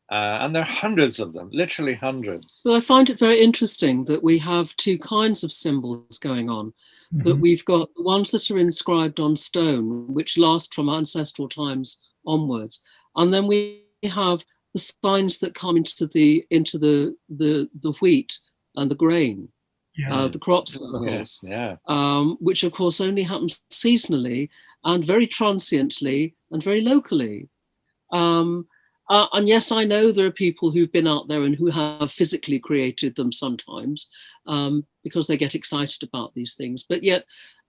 And there are hundreds of them, literally hundreds. So I find it very interesting that we have two kinds of symbols going on. That we've got the ones that are inscribed on stone, which last from ancestral times onwards, and then we have the signs that come into the wheat and the grain, the crop circles, which of course only happens seasonally and very transiently and very locally. And yes, I know there are people who've been out there and who have physically created them sometimes because they get excited about these things. But yet,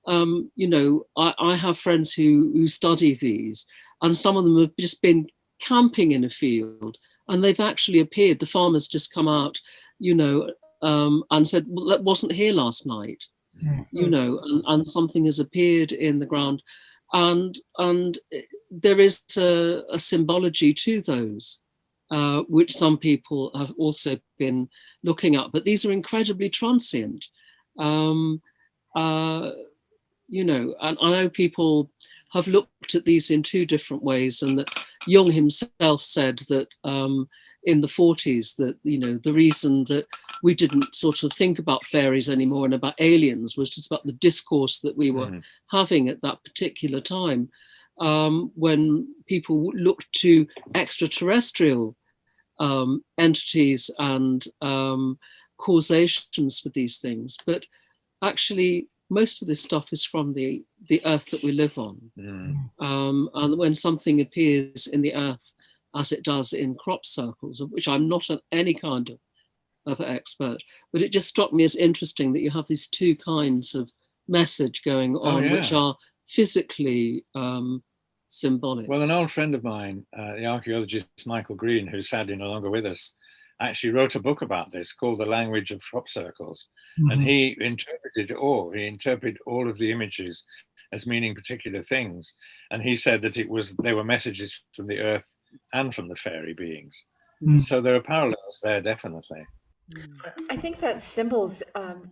you know, I have friends who study these, and some of them have just been camping in a field and they've actually appeared. The farmer's just come out, you know, and said, well, that wasn't here last night, you know, and something has appeared in the ground. And there is a symbology to those, which some people have also been looking at, but these are incredibly transient. You know, and I know people have looked at these in two different ways, and that Jung himself said that in the 40s that, you know, the reason that we didn't sort of think about fairies anymore and about aliens was just about the discourse that we were having at that particular time, when people looked to extraterrestrial entities and causations for these things. But actually, most of this stuff is from the earth that we live on. And when something appears in the earth, as it does in crop circles, of which I'm not any kind of expert, but it just struck me as interesting that you have these two kinds of message going on, which are physically symbolic. Well, an old friend of mine, the archaeologist Michael Green, who's sadly no longer with us, actually wrote a book about this called The Language of Crop Circles. And he interpreted it all. He interpreted all of the images as meaning particular things. And he said that they were messages from the earth and from the fairy beings. So there are parallels there, definitely. I think that symbols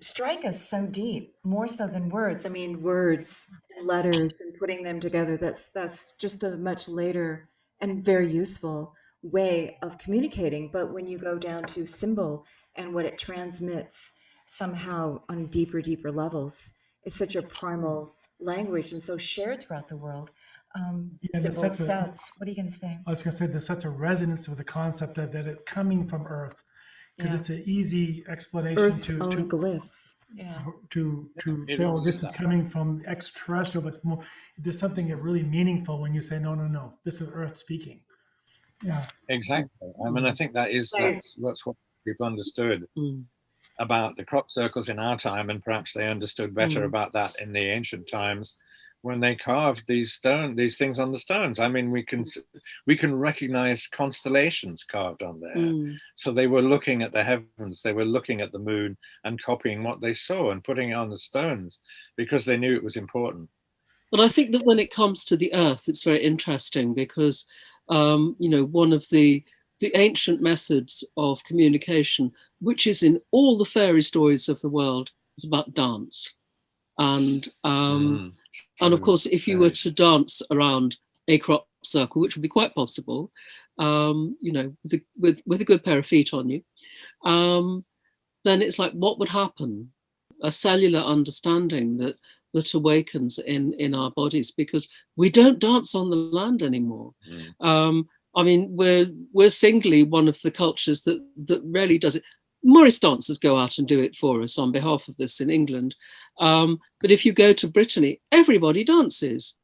strike us so deep, more so than words. I mean, words, letters, and putting them together, that's just a much later and very useful way of communicating. But when you go down to symbol and what it transmits somehow on deeper levels, is such a primal language and so shared throughout the world. Symbols, sounds. What are you going to say? I was going to say there's such a resonance with the concept that it's coming from Earth, because it's an easy explanation Earth's to own glyphs. to say, oh, this is coming from extraterrestrial, but it's more, there's something really meaningful when you say, no, this is Earth speaking. Yeah, exactly. I mean, I think that's what people understood about the crop circles in our time, and perhaps they understood better about that in the ancient times when they carved these things on the stones. I mean, we can recognize constellations carved on there. So they were looking at the heavens, they were looking at the moon and copying what they saw and putting it on the stones because they knew it was important. But I think that when it comes to the earth, it's very interesting because, you know, one of the ancient methods of communication, which is in all the fairy stories of the world, is about dance. And of course, if you were to dance around a crop circle, which would be quite possible, you know, with a good pair of feet on you, then it's like, what would happen? A cellular understanding that awakens in our bodies, because we don't dance on the land anymore. I mean, we're singly one of the cultures that rarely does it. Morris dancers go out and do it for us on behalf of this in England. But if you go to Brittany, everybody dances.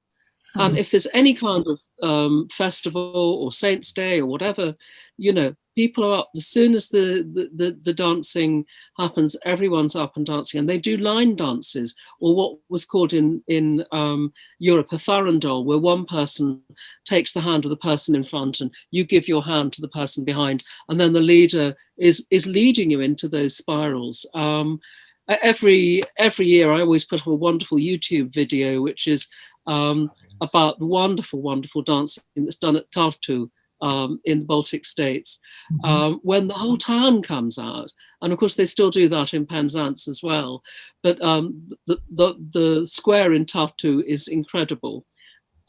And if there's any kind of festival or Saints' Day or whatever, you know, people are up as soon as the dancing happens. Everyone's up and dancing, and they do line dances, or what was called in Europe a farandole, where one person takes the hand of the person in front and you give your hand to the person behind, and then the leader is leading you into those spirals. Every year I always put up a wonderful YouTube video which is about the wonderful dancing that's done at Tartu in the Baltic states, when the whole town comes out. And of course they still do that in Penzance as well, but the square in Tartu is incredible,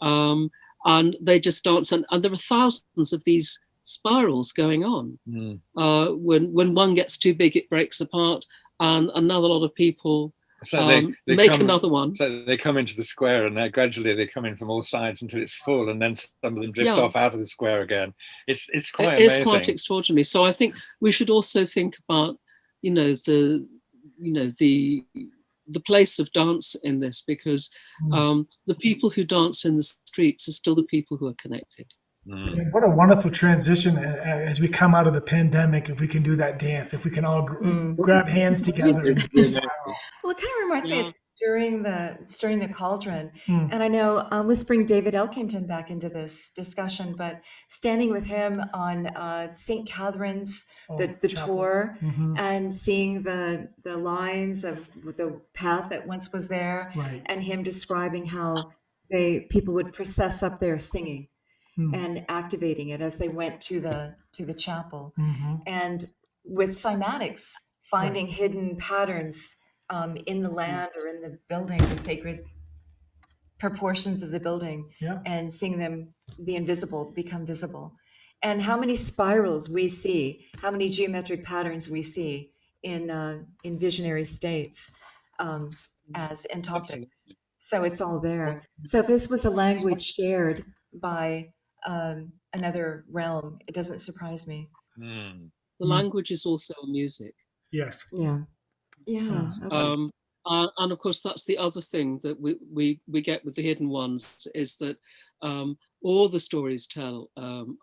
and they just dance, and there are thousands of these spirals going on. When one gets too big, it breaks apart, and another lot of people so they make another one. So they come into the square, and gradually they come in from all sides until it's full, and then some of them drift off out of the square again. It's quite amazing. It's quite extraordinary. So I think we should also think about, the place of dance in this, because the people who dance in the streets are still the people who are connected. What a wonderful transition as we come out of the pandemic, if we can do that dance, if we can all grab hands together. And well, it kind of reminds me of stirring the cauldron. And I know, let's bring David Elkington back into this discussion, but standing with him on St. Catherine's, the tour, and seeing the lines of the path that once was there, and him describing how people would process up there singing and activating it as they went to the chapel, and with cymatics, finding hidden patterns in the land or in the building, the sacred proportions of the building, and seeing them, the invisible, become visible. And how many spirals we see, how many geometric patterns we see in visionary states as in topics. So it's all there. So if this was a language shared by another realm, it doesn't surprise me. The language is also music. Yes. Yeah. Okay. And of course, that's the other thing that we get with the hidden ones, is that all the stories tell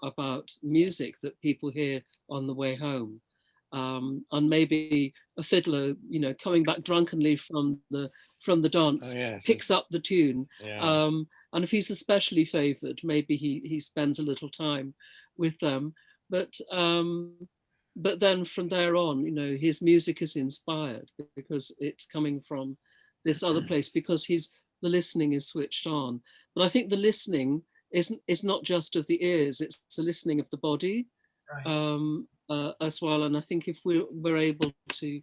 about music that people hear on the way home. And maybe a fiddler, coming back drunkenly from the dance, picks up the tune. And if he's especially favoured, maybe he spends a little time with them. But then from there on, his music is inspired because it's coming from this other place, because the listening is switched on. But I think the listening is not just of the ears; it's the listening of the body as well. And I think if we're able to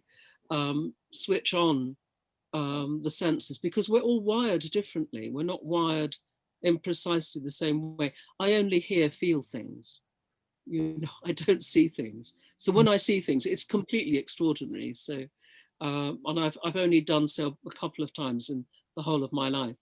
switch on the senses, because we're all wired differently. We're not wired in precisely the same way. I only feel things. I don't see things. So when I see things, it's completely extraordinary. So, and I've only done so a couple of times in the whole of my life.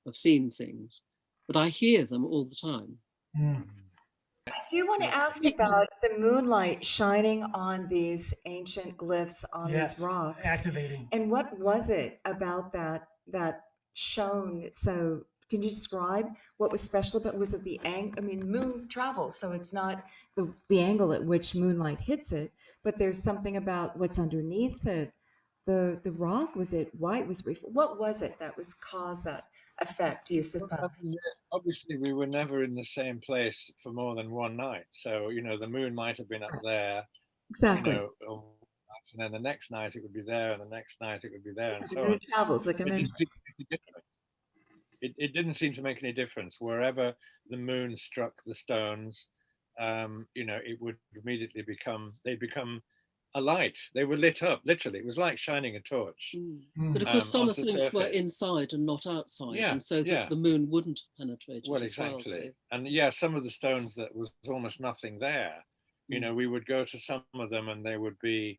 I've seen things, but I hear them all the time. I do want to ask about the moonlight shining on these ancient glyphs on these rocks. Activating. And what was it about that shone? So can you describe what was special about? Was it the angle? I mean, moon travels, so it's not the angle at which moonlight hits it, but there's something about what's underneath it. The rock, was it white? What was it that caused that effect, do you suppose? Obviously, we were never in the same place for more than one night. So, the moon might have been up there. Exactly. And then the next night it would be there, and the next night it would be there, and so moon on. Travels, like I mentioned. It didn't seem to make any difference. Wherever the moon struck the stones, it would immediately they'd become a light. They were lit up, literally. It was like shining a torch. But of course, some of the things were inside and not outside, and so that the moon wouldn't have penetrated. Well, exactly. And some of the stones that was almost nothing there. We would go to some of them, and they would be,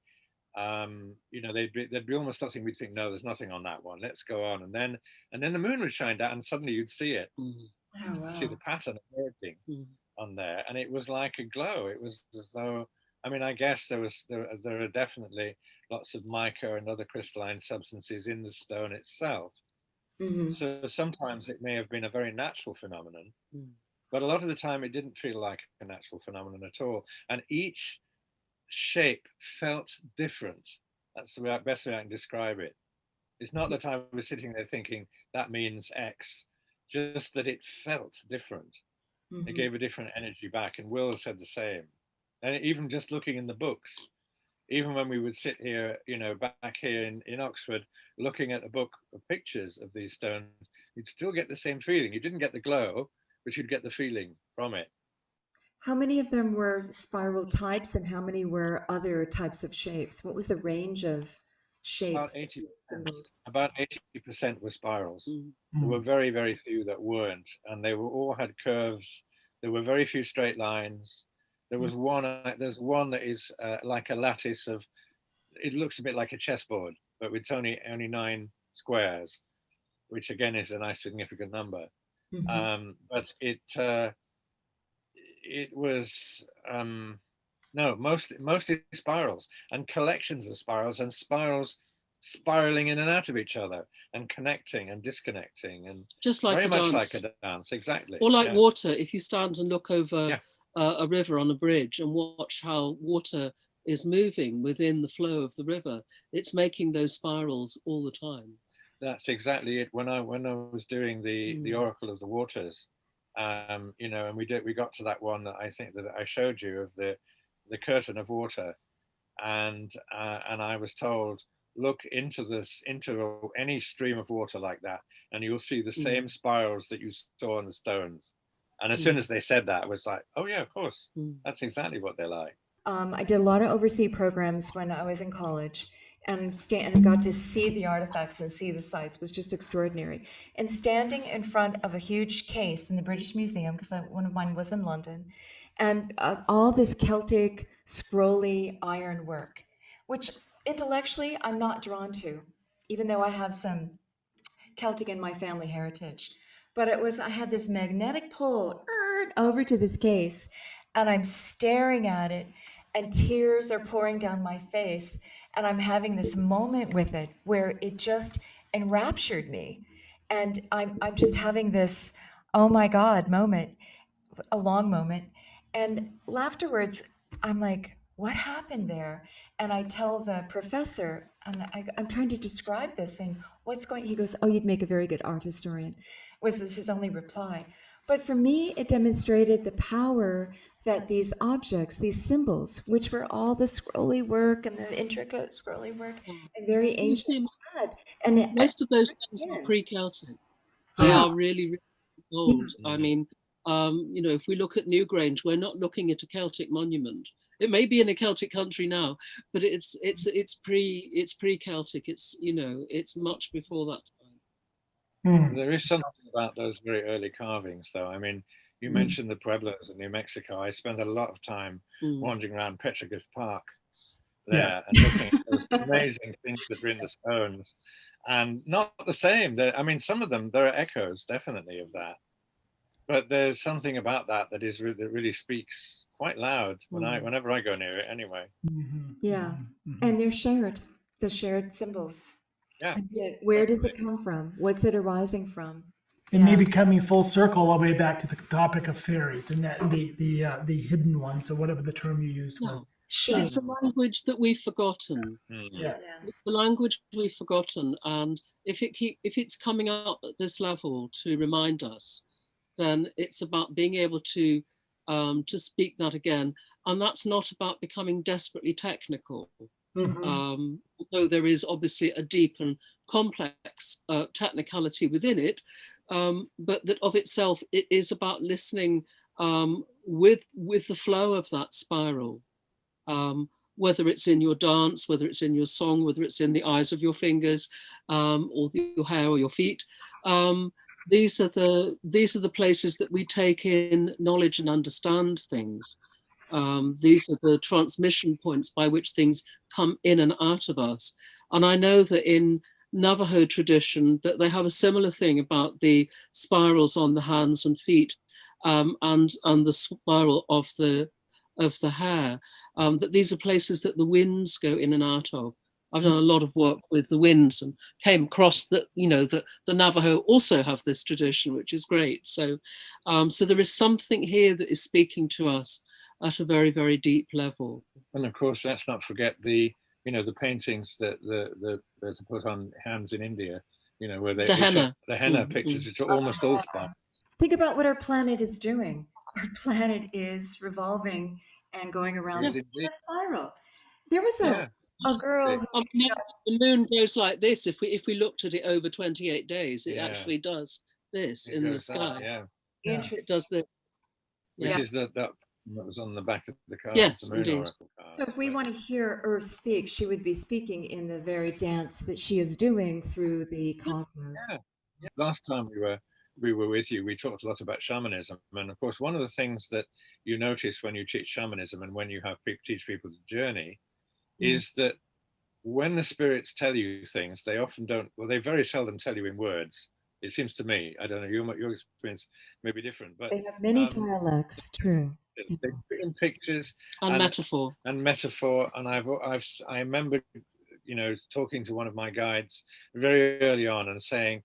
there'd be almost nothing. We'd think, no, there's nothing on that one. Let's go on, and then the moon would shine down, and suddenly you'd see it. Oh, wow. See the pattern emerging on there, and it was like a glow. It was as though. I guess there are definitely lots of mica and other crystalline substances in the stone itself. So sometimes it may have been a very natural phenomenon, But a lot of the time it didn't feel like a natural phenomenon at all. And each shape felt different. That's the best way I can describe it. It's not that I was sitting there thinking that means X, just that it felt different. It gave a different energy back. And Will said the same. And even just looking in the books, even when we would sit here, you know, back here in Oxford, looking at a book of pictures of these stones, you'd still get the same feeling. You didn't get the glow, but you'd get the feeling from it. How many of them were spiral types and how many were other types of shapes? What was the range of About shapes? 80%, Symbols? about 80% were spirals. Mm. There were very, very few that weren't, and they were all had curves. There were very few straight lines. There was one. There's one that is like a lattice of. It looks a bit like a chessboard, but with only 9 squares, which again is a nice significant number. But it was no, mostly spirals and collections of spirals and spirals spiraling in and out of each other and connecting and disconnecting and Just like very a much dance. like a dance, exactly. Or like yeah. water, if you stand and look over Yeah. a river on a bridge and watch how water is moving within the flow of the river, it's making those spirals all the time. That's exactly it. When I was doing the Oracle of the Waters, you know, and we got to that one that I think that I showed you of the curtain of water, and I was told, look into any stream of water like that, and you'll see the same spirals that you saw on the stones. And as soon as they said that, I was like, oh yeah, of course, that's exactly what they're like. I did a lot of overseas programs when I was in college, and got to see the artifacts and see the sites. It was just extraordinary. And standing in front of a huge case in the British Museum, because one of mine was in London, and all this Celtic scrolly ironwork, which intellectually I'm not drawn to, even though I have some Celtic in my family heritage. But I had this magnetic pull over to this case, and I'm staring at it, and tears are pouring down my face, and I'm having this moment with it where it just enraptured me. And I'm just having this, oh my God moment, a long moment. And afterwards, I'm like, what happened there? And I tell the professor, and I'm trying to describe this, and he goes, oh, you'd make a very good art historian, was his only reply. But for me, it demonstrated the power that these objects, these symbols, which were all the scrolly work and the intricate scrolly work and very ancient, had. And most of those things are pre-Celtic. They are really, really old. I mean, you know, if we look at Newgrange, we're not looking at a Celtic monument. It may be in a Celtic country now, but it's pre-Celtic. It's, you know, it's much before that time. There is something about those very early carvings, though. I mean, you mentioned the Pueblos in New Mexico. I spent a lot of time wandering around Petroglyph Park there and looking at those amazing things that are in the stones, and not the same. I mean, some of them, there are echoes definitely of that, but there's something about that that really speaks quite loud whenever I go near it. Anyway. Yeah, and they're shared. The shared symbols. Yeah. Where does it come from? What's it arising from? It may be coming full circle all the way back to the topic of fairies and that the hidden ones, or whatever the term you used was. But it's a language that we've forgotten. Yes. It's a language we've forgotten, and if it's coming up at this level to remind us, then it's about being able to speak that again, and that's not about becoming desperately technical. Although there is obviously a deep and complex technicality within it, but that of itself, it is about listening with the flow of that spiral, whether it's in your dance, whether it's in your song, whether it's in the eyes of your fingers, or your hair or your feet. These are the places that we take in knowledge and understand things. These are the transmission points by which things come in and out of us. And I know that in Navajo tradition that they have a similar thing about the spirals on the hands and feet, and the spiral of the hair. That these are places that the winds go in and out of. I've done a lot of work with the winds and came across that, that the Navajo also have this tradition, which is great. So, so there is something here that is speaking to us at a very, very deep level. And of course, let's not forget the paintings that are put on hands in India, where the henna, the henna pictures, which are almost all sparkle. Think about what our planet is doing. Our planet is revolving and going around in a spiral. There was a girl who, the moon goes like this. If we looked at it over 28 days, it actually does this in the sky. Interesting. It does this. Which is that was on the back of the card. Yes, the moon indeed. oracle card. So if we want to hear Earth speak, she would be speaking in the very dance that she is doing through the cosmos. Yeah. Last time we were with you, we talked a lot about shamanism, and of course, one of the things that you notice when you teach shamanism and when you teach people to journey is that when the spirits tell you things, they often don't. Well, they very seldom tell you in words. It seems to me. I don't know. Your experience may be different, but they have many dialects. True. They put in pictures and metaphor. And I remember, talking to one of my guides very early on and saying,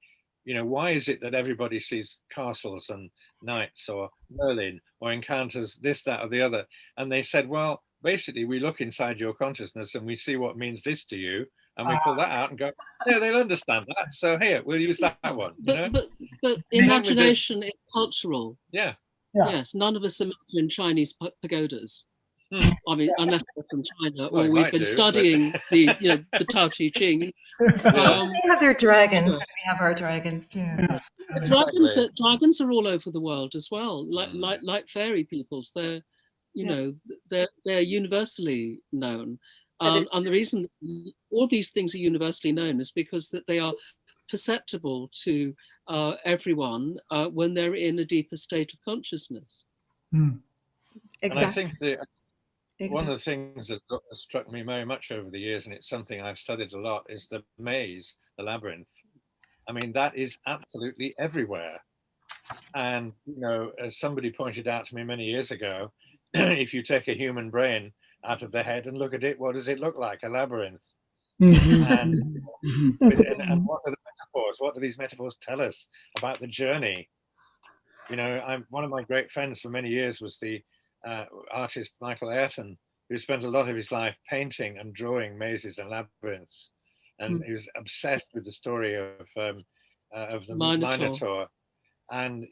why is it that everybody sees castles and knights or Merlin or encounters this, that, or the other? And they said, well, basically, we look inside your consciousness and we see what means this to you, and we pull that out and go, yeah, they'll understand that. So here, we'll use that one. But imagination is cultural. Yeah. Yes, none of us imagine Chinese pagodas. I mean, unless we're from China, or we've been studying the Tao Te Ching. They have their dragons, and we have our dragons too. Dragons are all over the world as well, like fairy peoples. They're they're universally known, and the reason all these things are universally known is because that they are perceptible to everyone when they're in a deeper state of consciousness. Exactly. And I think one of the things that struck me very much over the years, and it's something I've studied a lot, is the maze, the labyrinth. I mean, that is absolutely everywhere. And, as somebody pointed out to me many years ago, if you take a human brain out of the head and look at it, what does it look like? A labyrinth. And what are the metaphors? What do these metaphors tell us about the journey? One of my great friends for many years was the artist Michael Ayrton, who spent a lot of his life painting and drawing mazes and labyrinths, and he was obsessed with the story of the Minotaur. And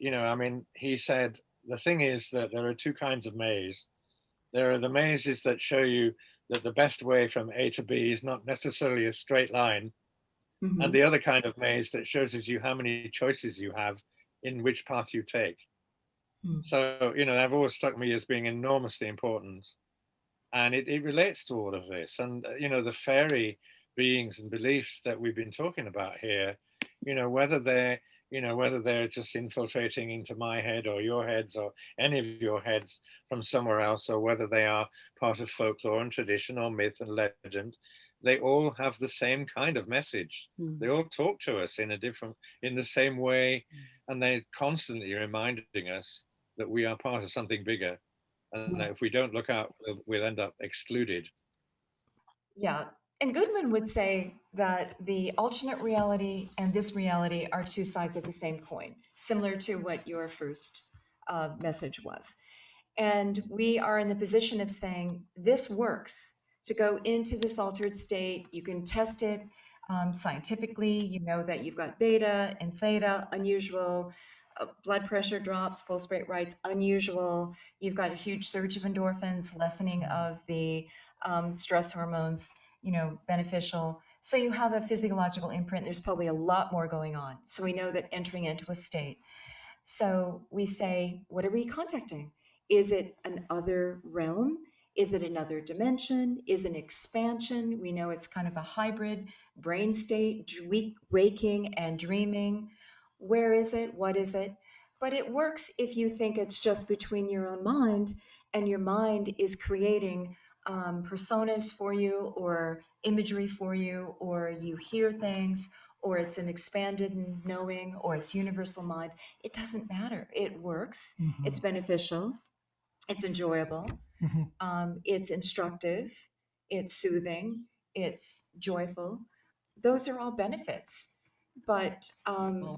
he said the thing is that there are two kinds of maze. There are the mazes that show you that the best way from A to B is not necessarily a straight line, and the other kind of maze that shows you how many choices you have in which path you take. So, they've always struck me as being enormously important. And it relates to all of this. And, the fairy beings and beliefs that we've been talking about here, whether they're just infiltrating into my head or your heads or any of your heads from somewhere else, or whether they are part of folklore and tradition or myth and legend, they all have the same kind of message. They all talk to us in the same way. And they're constantly reminding us that we are part of something bigger, and that if we don't look out, we'll end up excluded. Yeah, and Goodman would say that the alternate reality and this reality are two sides of the same coin, similar to what your first message was. And we are in the position of saying this works. To go into this altered state, you can test it scientifically. That you've got beta and theta, unusual. Blood pressure drops, pulse rate rises, unusual. You've got a huge surge of endorphins, lessening of the stress hormones, beneficial. So you have a physiological imprint. There's probably a lot more going on. So we know that entering into a state. So we say, what are we contacting? Is it an other realm? Is it another dimension? Is it an expansion? We know it's kind of a hybrid brain state, waking and dreaming. Where is it? What is it? But it works if you think it's just between your own mind, and your mind is creating personas for you or imagery for you, or you hear things, or it's an expanded knowing, or it's universal mind. It doesn't matter. It works. It's beneficial. It's enjoyable. It's instructive. It's soothing. it's joyful. Those are all benefits. But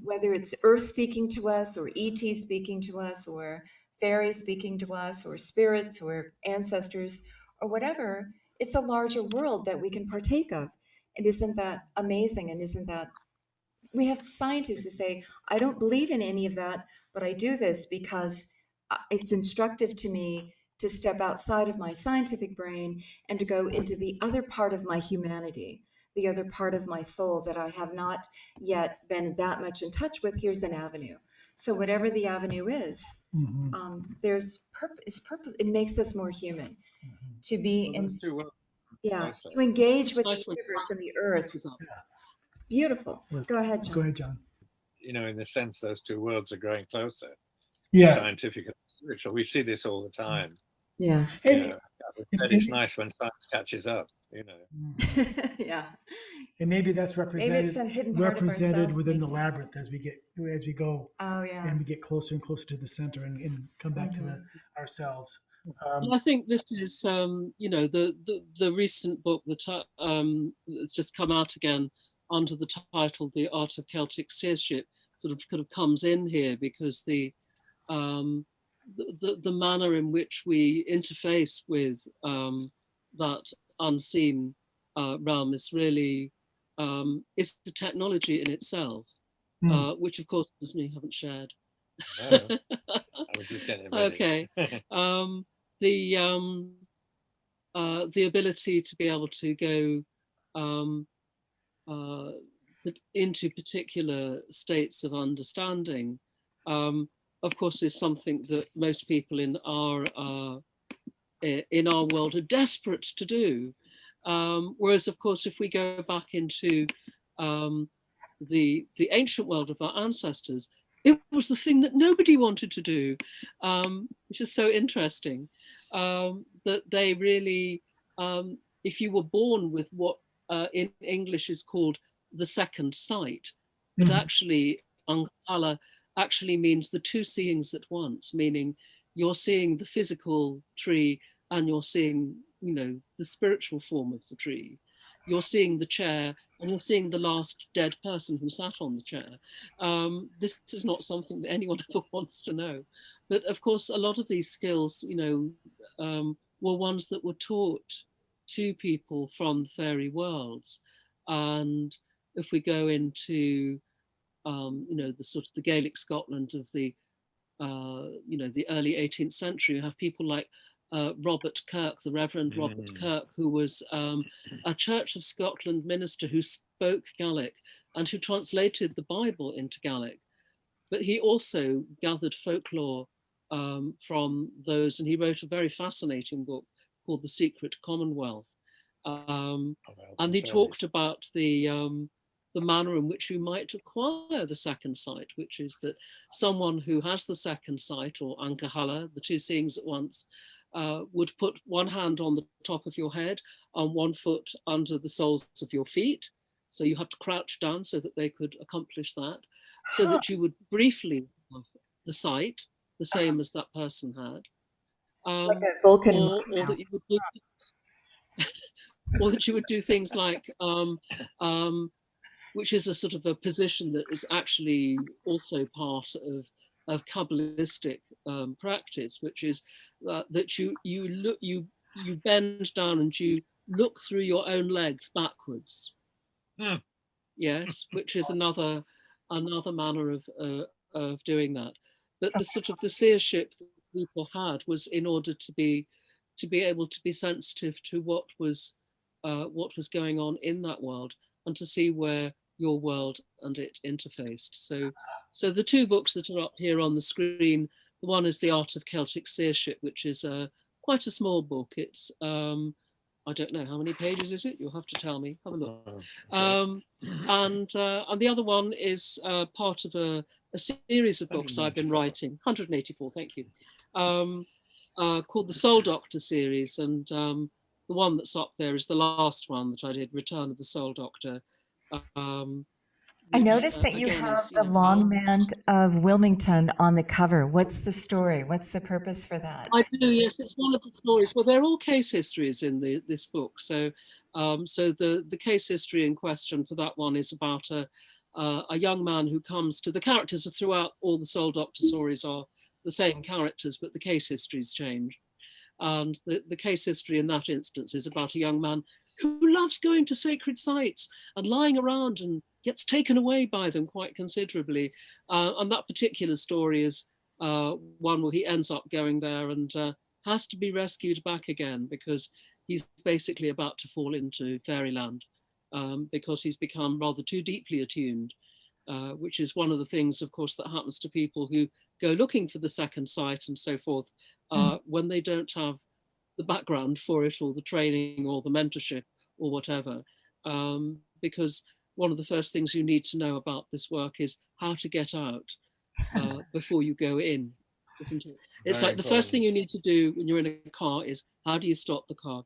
whether it's Earth speaking to us, or ET speaking to us, or fairies speaking to us, or spirits, or ancestors, or whatever, it's a larger world that we can partake of. And isn't that amazing? And isn't that, we have scientists who say, I don't believe in any of that, but I do this because it's instructive to me to step outside of my scientific brain and to go into the other part of my humanity, the other part of my soul that I have not yet been that much in touch with. Here's an avenue. So whatever the avenue is, there's purpose. It makes us more human to be in, to engage with the universe and the earth. Beautiful. Go ahead, John. Go ahead, John. You know, in the sense those two worlds are growing closer. Yes. Scientific and spiritual. We see this all the time. Yeah. It's nice when science catches up, you know. Yeah. And maybe that's represented within the maybe. labyrinth as we go. Oh yeah. And we get closer and closer to the center and come back to ourselves. I think this is, you know, the recent book that that's just come out again under the title "The Art of Celtic Seership" sort of comes in here, because the manner in which we interface with that unseen realm is really is the technology in itself, which of course we haven't shared. No, I was just getting ready. Okay. The ability to be able to go into particular states of understanding, of course, is something that most people in our world are desperate to do. Whereas, of course, if we go back into the ancient world of our ancestors, it was the thing that nobody wanted to do, which is so interesting. That they really, if you were born with what in English is called the second sight, but actually Ankala actually means the two seeings at once, meaning you're seeing the physical tree and you're seeing, you know, the spiritual form of the tree. You're seeing the chair and you're seeing the last dead person who sat on the chair. This is not something that anyone ever wants to know. But of course, a lot of these skills, you know, were ones that were taught to people from the fairy worlds. And if we go into, you know, the sort of the Gaelic Scotland of the, you know, the early 18th century, you have people like Robert Kirk, the Reverend Robert Kirk, who was a Church of Scotland minister who spoke Gaelic and who translated the Bible into Gaelic. But he also gathered folklore from those, and he wrote a very fascinating book called The Secret Commonwealth. And he talked about the manner in which you might acquire the second sight, which is that someone who has the second sight, or Ankahala, the two seeings at once, would put one hand on the top of your head and one foot under the soles of your feet. So you had to crouch down so that they could accomplish that, so that you would briefly have the sight, the same as that person had. Like a Vulcan or that you would do, or that you would do things like, which is a sort of a position that is actually also part of Kabbalistic practice, which is that you bend down and you look through your own legs backwards. Yes, which is another manner of doing that. But the sort of the seership that people had was in order to be able to be sensitive to what was going on in that world, and to see where your world and it interfaced. So the two books that are up here on the screen, the one is The Art of Celtic Seership, which is quite a small book. It's I don't know, how many pages is it? You'll have to tell me. Have a look. And the other one is part of a series of books I've been writing. 184, thank you. Called the Soul Doctor series, and the one that's up there is the last one that I did, Return of the Soul Doctor. I noticed that you have the Long Man of Wilmington on the cover. What's the story? What's the purpose for that? I do, yes. It's one of the stories. Well, they're all case histories in this book. So So the case history in question for that one is about a young man who comes to, the characters are throughout all the Soul Doctor stories are the same characters, but the case histories change. And the case history in that instance is about a young man who loves going to sacred sites and lying around and gets taken away by them quite considerably. And that particular story is one where he ends up going there and has to be rescued back again because he's basically about to fall into fairyland because he's become rather too deeply attuned, which is one of the things, of course, that happens to people who go looking for the second sight and so forth when they don't have the background for it or the training or the mentorship or whatever. Because one of the first things you need to know about this work is how to get out before you go in, isn't it? It's Very like the first thing you important. need to do when you're in a car is how do you stop the car?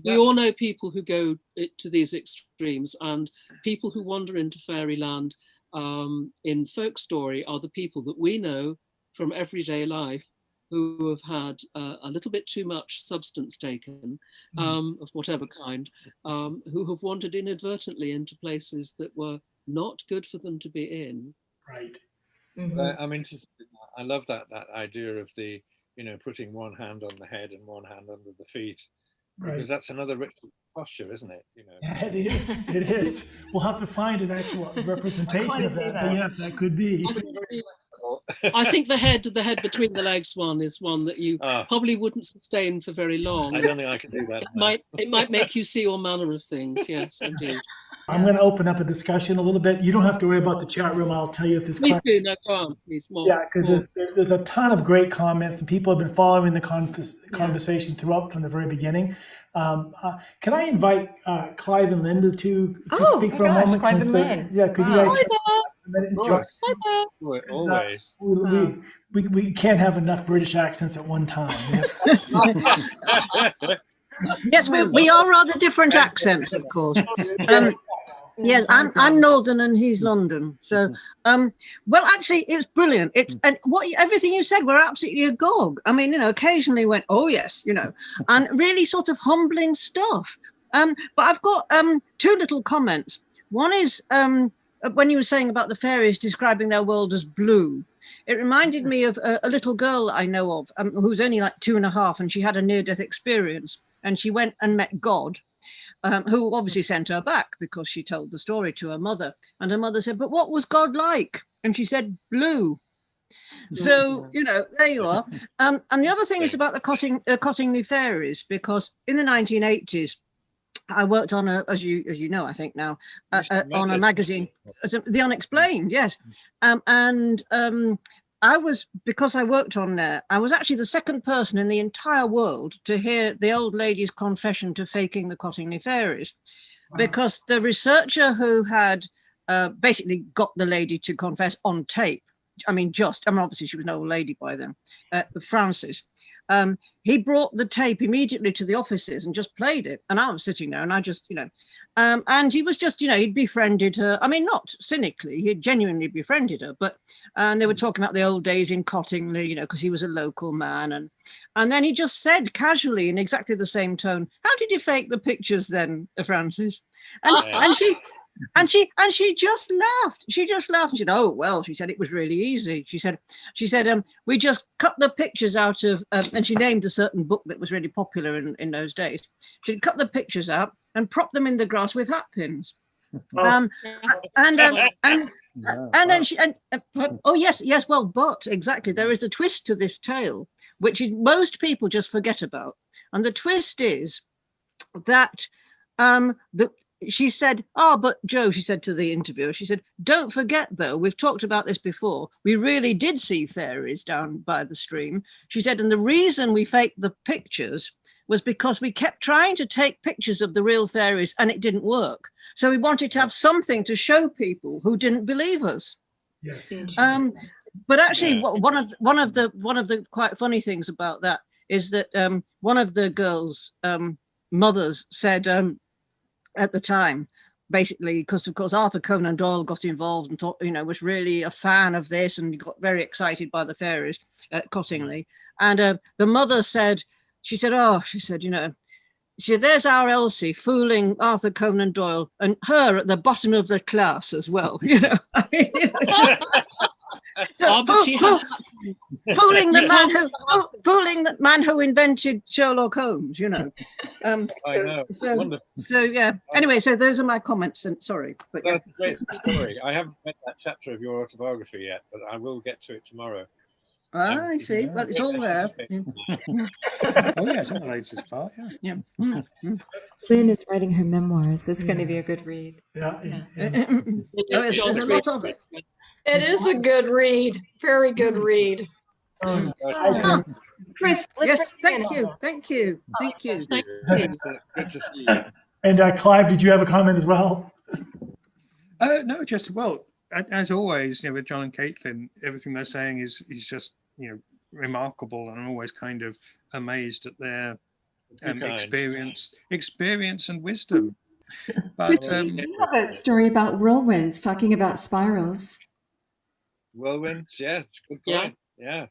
We all know people who go to these extremes, and people who wander into fairyland in folk story are the people that we know from everyday life who have had a little bit too much substance taken of whatever kind, who have wandered inadvertently into places that were not good for them to be in. Right. Mhm. I'm interested in that. I love that idea of the, putting one hand on the head and one hand under the feet, because Right. that's another ritual posture, isn't it? Yeah, it is. It is. We'll have to find an actual representation wanna of see that. But that. yes, that could be. I think the head between the legs one is one that you Ah, probably wouldn't sustain for very long. I don't think I can do that. It might make you see all manner of things. Yes, indeed. I'm going to open up a discussion a little bit. You don't have to worry about the chat room. I'll tell you if this Please question. do. No, go on, please. More. Yeah, because more. there's a ton of great comments and people have been following the conversation throughout from the very beginning. Can I invite Clive and Linda to Oh, speak my for a gosh, moment? Clive since and Lynn. Yeah, could you Wow. guys Hi take there. a minute and Of join? course. Hi there. Always. We can't have enough British accents at one time. Yes, we are rather different accents, of course. Yes, I'm Northern and he's London. So, well, actually, it's brilliant. And everything you said were absolutely agog. I mean, occasionally went, oh yes, and really sort of humbling stuff. But I've got two little comments. One is when you were saying about the fairies describing their world as blue. It reminded me of a little girl I know of who's only like 2.5, and she had a near-death experience, and she went and met God. Who obviously sent her back because she told the story to her mother. And her mother said, but what was God like? And she said, blue. So, there you are. And the other thing is about the Cottingly fairies, because in the 1980s, I worked on as you know, I think now, on a magazine, The Unexplained, yes. Because I worked on there, I was actually the second person in the entire world to hear the old lady's confession to faking the Cottingly fairies, because the researcher who had basically got the lady to confess on tape, obviously she was an old lady by then, Francis, he brought the tape immediately to the offices and just played it. And I was sitting there and I just, and he was just, he'd befriended her. I mean, not cynically, he genuinely befriended her, but, and they were talking about the old days in Cottingly, because he was a local man. And then he just said casually in exactly the same tone, how did you fake the pictures then, Francis? And she just laughed. She just laughed and she said, oh, well, she said, it was really easy. She said, we just cut the pictures out of, and she named a certain book that was really popular in those days. She'd cut the pictures out and prop them in the grass with hat pins. And then oh yes, well, but exactly, there is a twist to this tale, which most people just forget about. And the twist is that she said, but Joe, she said to the interviewer, she said, don't forget, though, we've talked about this before. We really did see fairies down by the stream. She said, and the reason we faked the pictures was because we kept trying to take pictures of the real fairies and it didn't work. So we wanted to have something to show people who didn't believe us. Yes. But actually, one of the quite funny things about that is that one of the girls' mothers said, at the time, basically, because of course Arthur Conan Doyle got involved and thought, was really a fan of this and got very excited by the fairies at Cottingly. And the mother said, there's our Elsie fooling Arthur Conan Doyle, and her at the bottom of the class as well. You know, I mean, so But she had fooling the man who invented Sherlock Holmes. You know. I know. Wonderful. So yeah. Anyway, so those are my comments. And sorry, but That's a great story. I haven't read that chapter of your autobiography yet, but I will get to it tomorrow. I see. Well, it's all there. Yeah. Oh yeah, it's in the latest part. Yeah. Lynn is writing her memoirs. It's going to be a good read. Yeah. There's a lot of it. It is a good read. Very good read. Chris, let's Yes, bring thank in you, on this. thank you, thank you. Good to see you. And Clive, did you have a comment as well? No, just as always, with John and Caitlin, everything they're saying is just remarkable, and I'm always kind of amazed at their experience and wisdom. But You have a story about whirlwinds, talking about spirals. Whirlwinds, yeah, it's a good point. Yeah.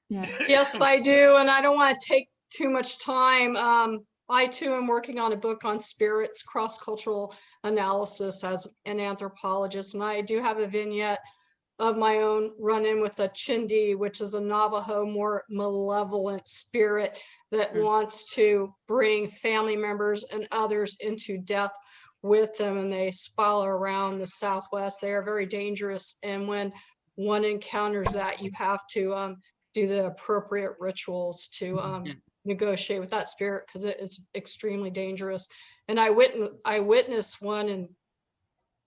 Yes, I do. And I don't want to take too much time. I too am working on a book on spirits, cross-cultural analysis as an anthropologist. And I do have a vignette of my own run-in with a Chindi, which is a Navajo, more malevolent spirit that wants to bring family members and others into death with them. And they spiral around the Southwest. They are very dangerous. And when one encounters that, you have to do the appropriate rituals to negotiate with that spirit, because it is extremely dangerous. And I witnessed one in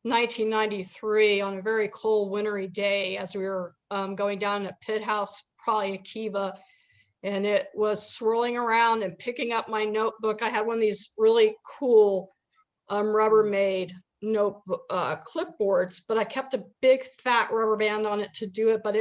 1993 on a very cold wintry day as we were going down a pit house, probably a kiva, and it was swirling around and picking up my notebook. I had one of these really cool Rubbermaid notebook clipboards, but I kept a big fat rubber band on it to do it. But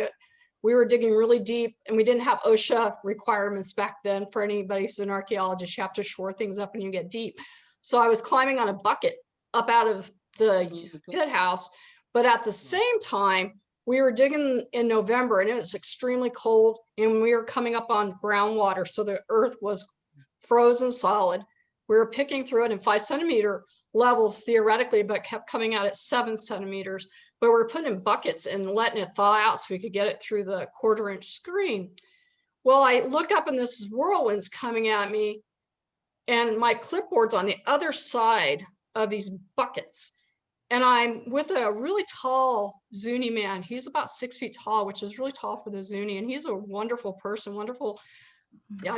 we were digging really deep, and we didn't have OSHA requirements back then. For anybody who's an archaeologist, you have to shore things up and you get deep. So I was climbing on a bucket up out of the pit house, but at the same time, we were digging in November, and it was extremely cold, and we were coming up on groundwater, so the earth was frozen solid. We were picking through it in 5 centimeter levels theoretically, but kept coming out at 7 centimeters. But we're putting in buckets and letting it thaw out so we could get it through the 1/4-inch screen. Well, I look up and this whirlwind's coming at me, and my clipboard's on the other side of these buckets. And I'm with a really tall Zuni man. He's about 6 feet tall, which is really tall for the Zuni. And he's a wonderful person,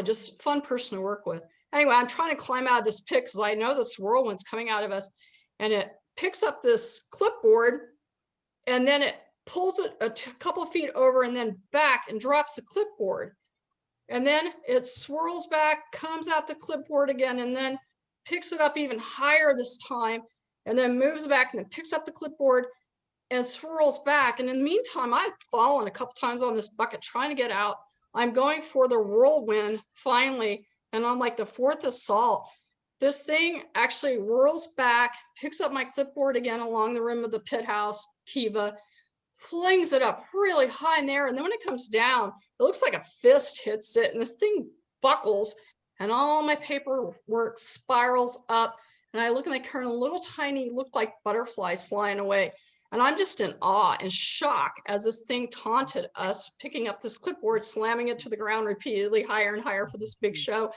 just fun person to work with. Anyway, I'm trying to climb out of this pit because I know this whirlwind's coming out of us. And it picks up this clipboard, and then it pulls it a couple of feet over and then back and drops the clipboard. And then it swirls back, comes out the clipboard again, and then picks it up even higher this time, and then moves back and then picks up the clipboard and swirls back. And in the meantime, I've fallen a couple times on this bucket trying to get out. I'm going for the whirlwind finally, and on like the 4th assault, this thing actually whirls back, picks up my clipboard again along the rim of the pit house, kiva, flings it up really high in there. And then when it comes down, it looks like a fist hits it, and this thing buckles, and all my paperwork spirals up. And I look and they turn a little tiny, look like butterflies flying away. And I'm just in awe and shock as this thing taunted us, picking up this clipboard, slamming it to the ground repeatedly, higher and higher for this big show.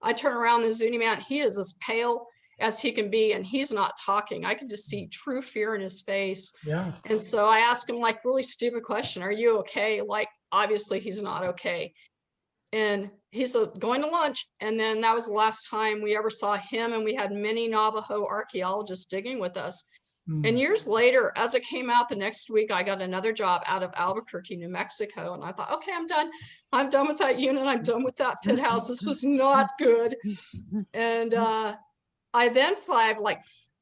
I turn around, the Zuni man, he is as pale as he can be, and he's not talking. I can just see true fear in his face. Yeah. And so I ask him like really stupid question, are you okay? Like, obviously he's not okay. And he's going to lunch. And then that was the last time we ever saw him. And we had many Navajo archaeologists digging with us. And years later, as it came out the next week, I got another job out of Albuquerque, New Mexico. And I thought, okay, I'm done. I'm done with that unit. I'm done with that pit house. This was not good. And I then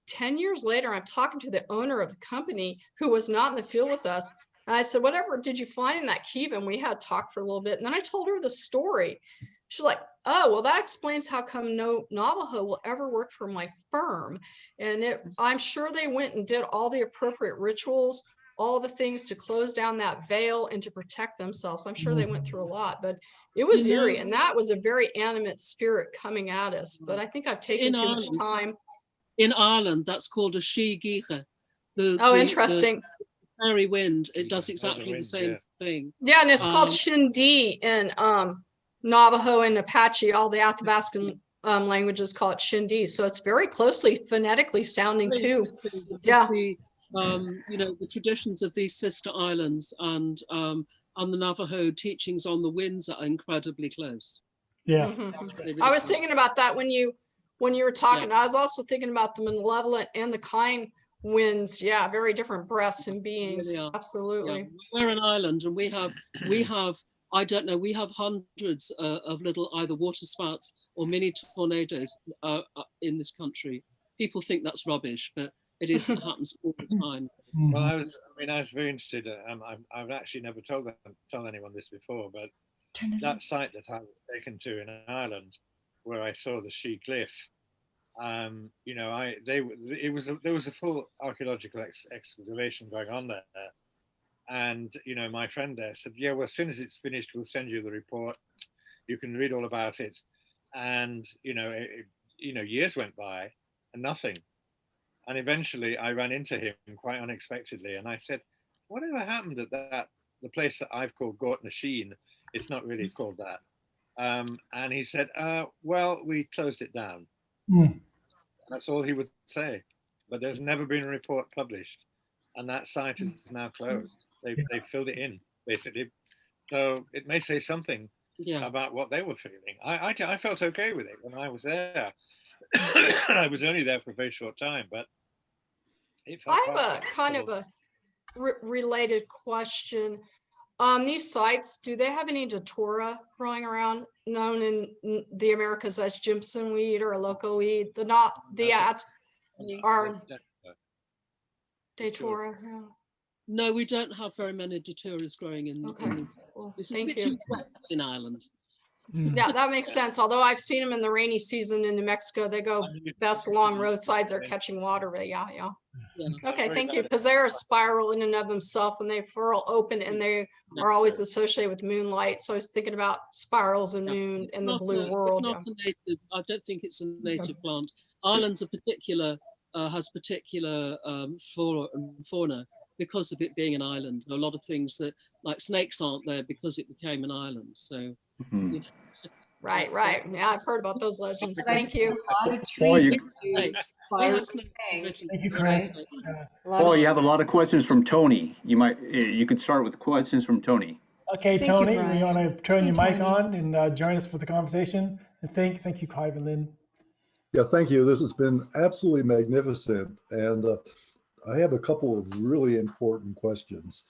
10 years later, I'm talking to the owner of the company who was not in the field with us. And I said, whatever did you find in that kiva? And we had talked for a little bit. And then I told her the story. She's like, oh, well, that explains how come no Navajo will ever work for my firm. And I'm sure they went and did all the appropriate rituals all the things to close down that vale and to protect themselves. I'm sure they went through a lot, but it was eerie. And that was a very animate spirit coming at us. But I think I've taken too much time. In Ireland, that's called a Sighe. Interesting. Fairy wind. It does exactly the same thing. Yeah, and it's called Shindi in Navajo and Apache. All the Athabascan languages call it Shindi. So it's very closely phonetically sounding too. Yeah. The traditions of these sister islands and the Navajo teachings on the winds are incredibly close. Yes. I was thinking about that when you were talking. I was also thinking about the malevolent and the kind winds. Yeah, very different breaths and beings. Really absolutely. Yeah. We're an island, and we have I don't know, we have hundreds of little either water spouts or mini tornadoes in this country. People think that's rubbish, but it is. It happens all the time. Well, I was very interested. I've actually never told anyone this before, but that site that I was taken to in Ireland, where I saw the Shee Glyph, there was a full archaeological excavation going on there, and my friend there said, yeah, well, as soon as it's finished, we'll send you the report. You can read all about it, and years went by and nothing. And eventually I ran into him quite unexpectedly. And I said, whatever happened at the place that I've called Gort na Sheen? It's not really called that. And he said, well, we closed it down. That's all he would say. But there's never been a report published. And that site is now closed. They filled it in, basically. So it may say something about what they were feeling. I felt okay with it when I was there. I was only there for a very short time, but I have a kind of a related question. These sites, do they have any datura growing around, known in the Americas as Jimson weed or loco weed? Datura. Yeah. No, we don't have very many daturas growing in. Okay. Well, thank you. In Ireland. Yeah, that makes sense. Although I've seen them in the rainy season in New Mexico, they go best along roadsides or catching water. But yeah. Okay, thank you. Because they're a spiral in and of themselves when they furl open, and they are always associated with moonlight. So I was thinking about spirals and moon and the blue world. It's not a native. I don't think it's a native plant. Ireland's has particular flora and fauna because of it being an island. A lot of things that, like snakes, aren't there because it became an island. So. Right. Yeah, I've heard about those legends. Thank you. A lot of trees. Thank you, Chris. Paul, you have a lot of questions from Tony. You could start with questions from Tony. Okay, Thank Tony, you, we want to turn your mic Tony. on and join us for the conversation. And thank you, Clive and Lynn. Yeah, thank you. This has been absolutely magnificent. And I have a couple of really important questions.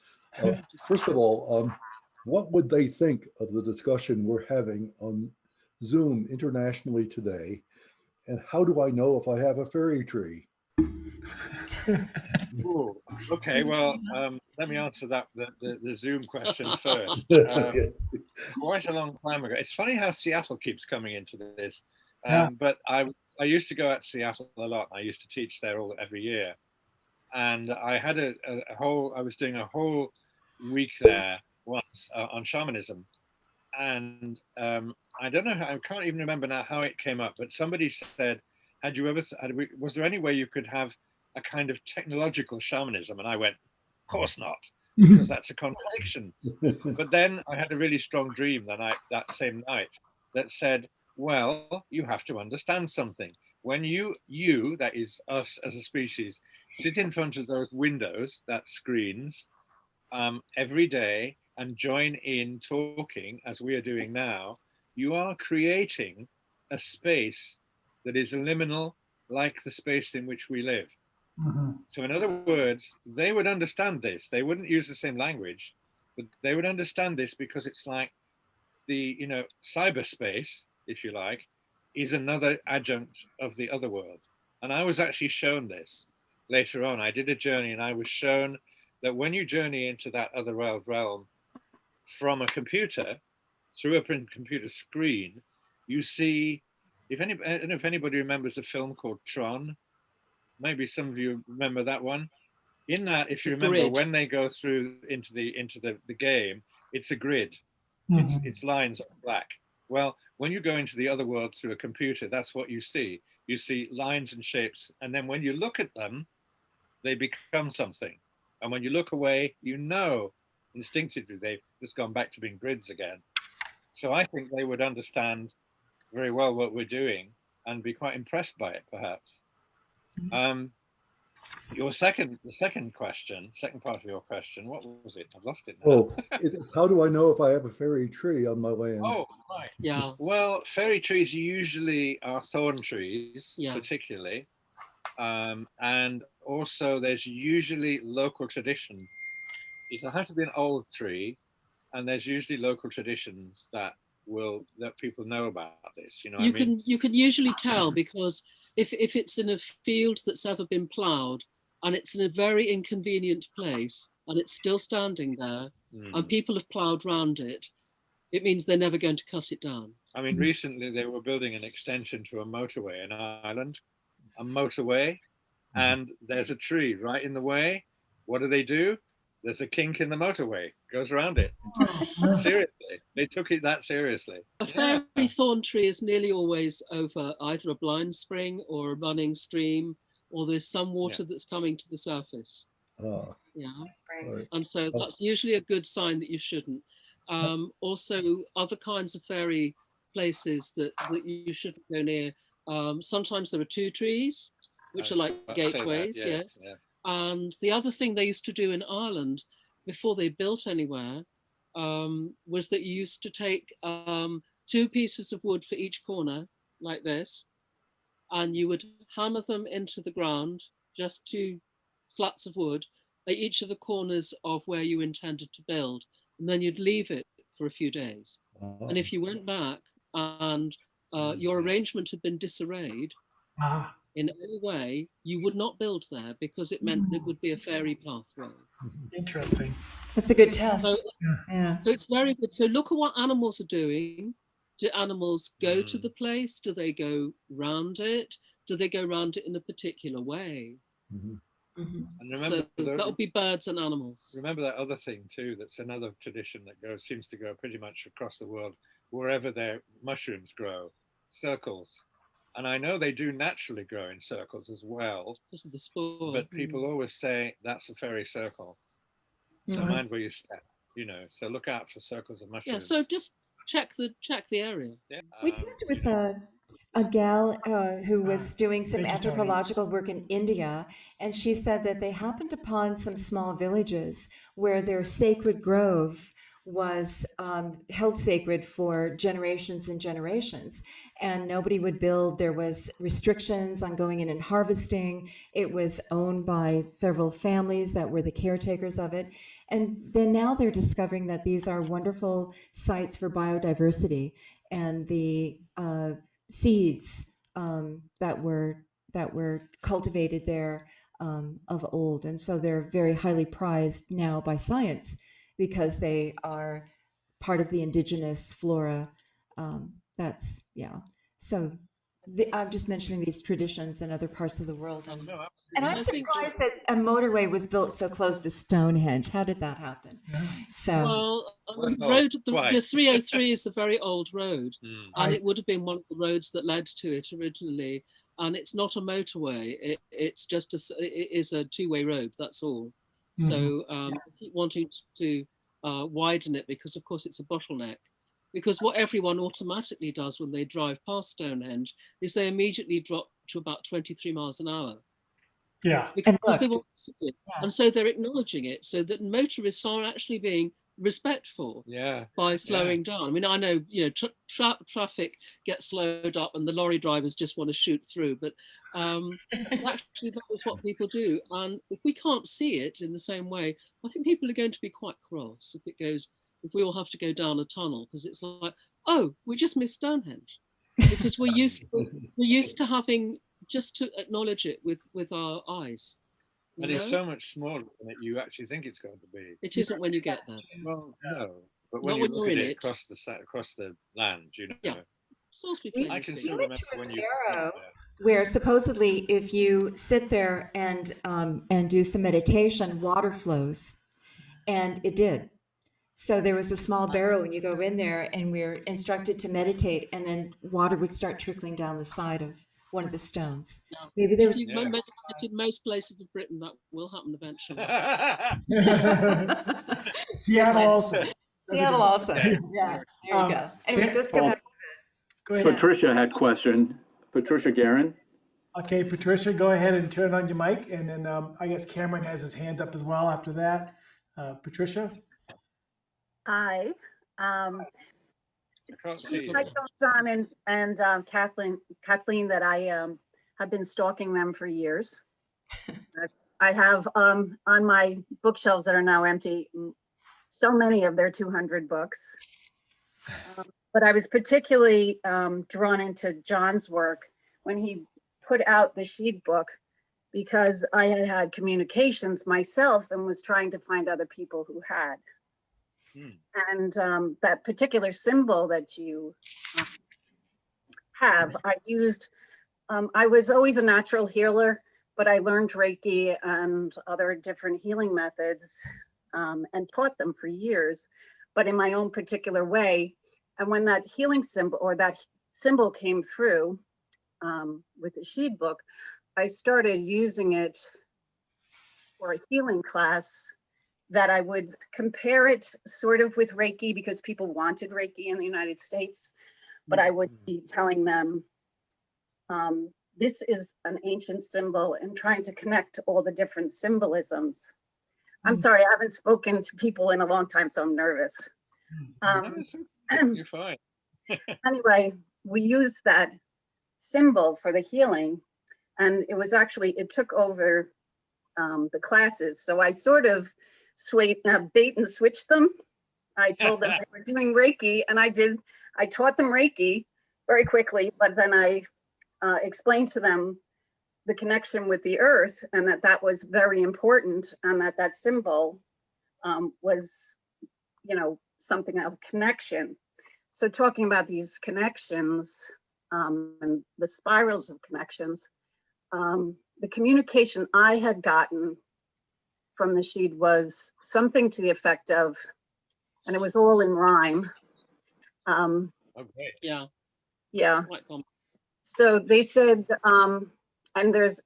First of all, what would they think of the discussion we're having on Zoom internationally today? And how do I know if I have a fairy tree? Ooh, okay, well, let me answer the Zoom question first. Quite a long time ago. It's funny how Seattle keeps coming into this. But I used to go out to Seattle a lot. I used to teach there every year. And I had I was doing a whole week there once on shamanism. And I don't know, I can't even remember now how it came up, but somebody said, was there any way you could have a kind of technological shamanism? And I went, of course not, because that's a contradiction. But then I had a really strong dream that same night that said, well, you have to understand something. When you, that is us as a species, sit in front of those windows, that screens, every day and join in talking as we are doing now, you are creating a space that is liminal, like the space in which we live. So in other words, they would understand this. They wouldn't use the same language, but they would understand this because it's like the, cyberspace, if you like, is another adjunct of the other world. And I was actually shown this later on. I did a journey and I was shown that when you journey into that other world realm from a computer, through a computer screen, you see, I don't know if anybody remembers a film called Tron. Maybe some of you remember that one. In that, if It's you a remember, grid. when they go through into the game, it's a grid. Mhm. It's lines on black. Well, when you go into the other world through a computer, that's what you see. You see lines and shapes, and then when you look at them, they become something. And when you look away, you know instinctively they've just gone back to being grids again. So I think they would understand very well what we're doing and be quite impressed by it, perhaps. The second part of your question, what was it? I've lost it now. Oh, it's how do I know if I have a fairy tree on my land? Oh, right. Yeah. Well, fairy trees usually are thorn trees, Yeah. particularly. And also there's usually local tradition. It'll have to be an old tree, and there's usually local traditions that people know about this. You know, You can usually tell, because if it's in a field that's ever been ploughed and it's in a very inconvenient place and it's still standing there and people have ploughed round it, it means they're never going to cut it down. I mean, recently they were building an extension to a motorway in Ireland, and there's a tree right in the way. What do? There's a kink in the motorway, goes around it. Seriously, they took it that seriously. A fairy thorn tree is nearly always over either a blind spring or a running stream, or there's some water that's coming to the surface. Yeah, and so that's usually a good sign that you shouldn't. Also, other kinds of fairy places that you shouldn't go near. Sometimes there are two trees, which are like gateways. Yes. And the other thing they used to do in Ireland before they built anywhere was that you used to take 2 pieces of wood for each corner, like this, and you would hammer them into the ground, just 2 slats of wood at each of the corners of where you intended to build, and then you'd leave it for a few days. And if you went back and your arrangement had been disarrayed in any way, you would not build there, because it meant it would be a fairy pathway. Interesting. That's a good test. So, yeah. So it's very good. So look at what animals are doing. Do animals go to the place? Do they go round it? Do they go round it in a particular way? And remember, so that would be birds and animals. Remember that other thing too, that's another tradition that seems to go pretty much across the world, wherever their mushrooms grow, circles. And I know they do naturally grow in circles as well. This is the spore. But people always say that's a fairy circle. So mind where you step, you know. So look out for circles of mushrooms. Yeah, so just check the area. Yeah. We talked with a gal who was doing some anthropological work in India, and she said that they happened upon some small villages where their sacred grove was held sacred for generations and generations, and nobody would build. There was restrictions on going in and harvesting. It was owned by several families that were the caretakers of it. And then now they're discovering that these are wonderful sites for biodiversity, and the seeds that were cultivated there of old. And so they're very highly prized now by science, because they are part of the indigenous flora. So I'm just mentioning these traditions in other parts of the world. And I'm surprised that a motorway was built so close to Stonehenge. How did that happen? So, the 303 is a very old road, and it would have been one of the roads that led to it originally. And it's not a motorway; it's just it is a 2-way road. That's all. So I keep wanting to widen it, because of course it's a bottleneck. Because what everyone automatically does when they drive past Stonehenge is they immediately drop to about 23 miles an hour. Yeah. Because they want to see it. And so they're acknowledging it, so that motorists are actually being respectful by slowing down. I mean, I know, traffic gets slowed up and the lorry drivers just want to shoot through, but actually that is what people do. And if we can't see it in the same way, I think people are going to be quite cross if we all have to go down a tunnel, because it's like, oh, we just missed Stonehenge, because we're used to having just to acknowledge it with our eyes. And it's so much smaller than you actually think it's going to be. It isn't when you get there. Well, no, but when you look at it across the land, you know. We went to a barrow where supposedly if you sit there and do some meditation, water flows, and it did. So there was a small barrel, and you go in there, and we're instructed to meditate, and then water would start trickling down the side of one of the stones. Maybe there was. If you meditate in most places of Britain, that will happen eventually. Seattle also. Seattle also. Okay. Yeah, there you go. Anyway, let's go Well, back. Go ahead. Patricia had question. Patricia Guerin. Okay, Patricia, go ahead and turn on your mic, and then I guess Cameron has his hand up as well after that. Patricia? Hi. I can't see you. I told John and Kathleen that I have been stalking them for years. I have on my bookshelves that are now empty, so many of their 200 books. But I was particularly drawn into John's work when he put out the Shee book, because I had had communications myself and was trying to find other people who had. And that particular symbol that you have, I used, I was always a natural healer, but I learned Reiki and other different healing methods and taught them for years, but in my own particular way. And when that healing symbol or that symbol came through with the Shee book, I started using it for a healing class, that I would compare it sort of with Reiki, because people wanted Reiki in the United States, but I would be telling them, this is an ancient symbol, and trying to connect all the different symbolisms. I'm sorry, I haven't spoken to people in a long time, so I'm nervous. You're fine. Anyway, we used that symbol for the healing, and it was actually, it took over the classes. So I sort of bait and switched them. I told them they were doing Reiki, and I taught them Reiki very quickly, but then I explained to them the connection with the earth, and that was very important, and that symbol was, something of connection. So talking about these connections and the spirals of connections, the communication I had gotten from the Shee was something to the effect of, and it was all in rhyme. Okay. Yeah. Yeah. It's quite common. So they said, and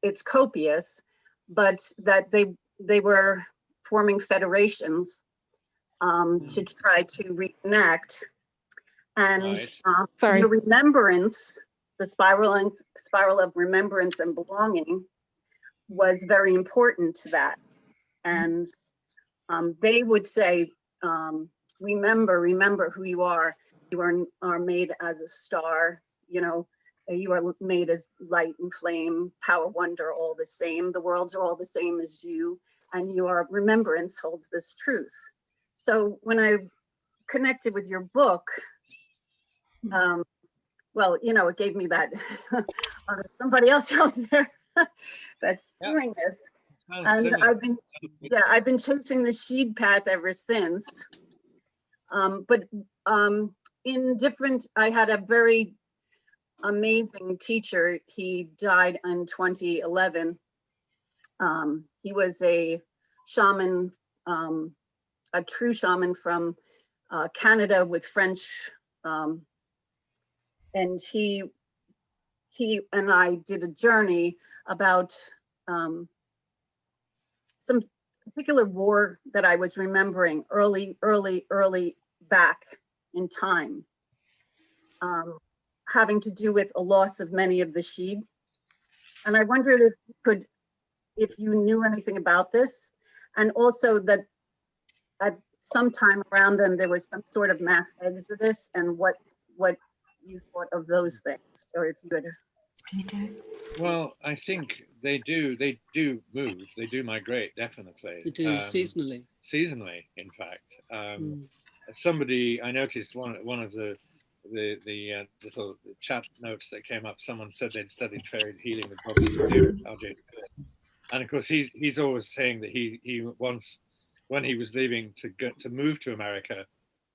it's copious, but that they were forming federations to try to reconnect, and your remembrance, the spiral of remembrance and belonging, was very important to that. And they would say, remember who you are. You are made as a star, you are made as light and flame, power, wonder, all the same. The worlds are all the same as you, and your remembrance holds this truth. So when I connected with your book, well, it gave me that somebody else out there that's doing this. And I've been chasing the Shee path ever since. But I had a very amazing teacher. He died in 2011. He was a shaman, a true shaman from Canada with French, and he and I did a journey about some particular war that I was remembering early back in time, having to do with a loss of many of the Shee. And I wondered if you knew anything about this, and also that at some time around them there was some sort of mass exodus, and what you thought of those things, or if you had. Well, I think they do move, they do migrate, definitly. They do, seasonally. Seasonally, in fact. Somebody, I noticed one of the little chat notes that came up, someone said they'd studied fairy healing with Bob RJ. And of course, he's always saying that he once, when he was leaving to move to America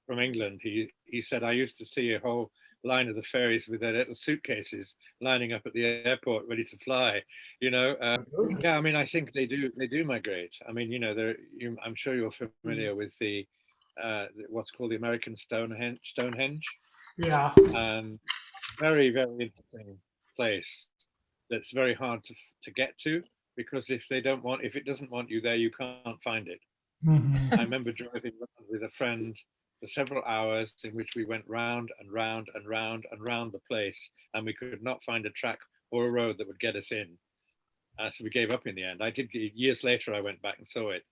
from England, he said, I used to see a whole line of the fairies with their little suitcases lining up at the airport, ready to fly. Yeah, I mean, I think they do migrate. I mean, I'm sure you're familiar with the what's called the American Stonehenge. Yeah. Very, very interesting place that's very hard to get to, because if it doesn't want you there, you can't find it. I remember driving around with a friend for several hours, in which we went round and round and round and round the place, and we could not find a track or a road that would get us in. So we gave up in the end. Years later, I went back and saw it.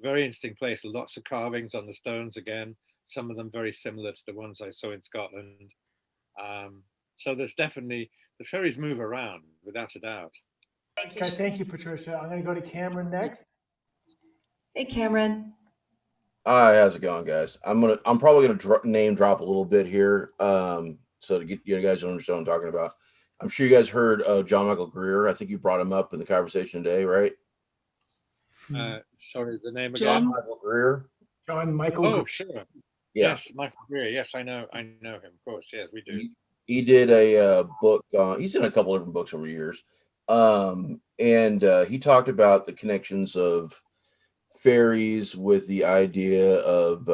Very interesting place. Lots of carvings on the stones again. Some of them very similar to the ones I saw in Scotland. So there's definitely, the fairies move around without a doubt. Okay, thank you, Patricia. I'm going to go to Cameron next. Hey, Cameron. Hi, how's it going, guys? I'm probably gonna name drop a little bit here, so to get you guys to understand what I'm talking about. I'm sure you guys heard of John Michael Greer. I think you brought him up in the conversation today, right? Sorry, the name John again? Michael Greer. John Michael. Oh, sure. Yeah. Yes, Michael Greer. Yes, I know him. Of course, yes, we do. He did a book. He's in a couple of different books over years, and he talked about the connections of fairies with the idea of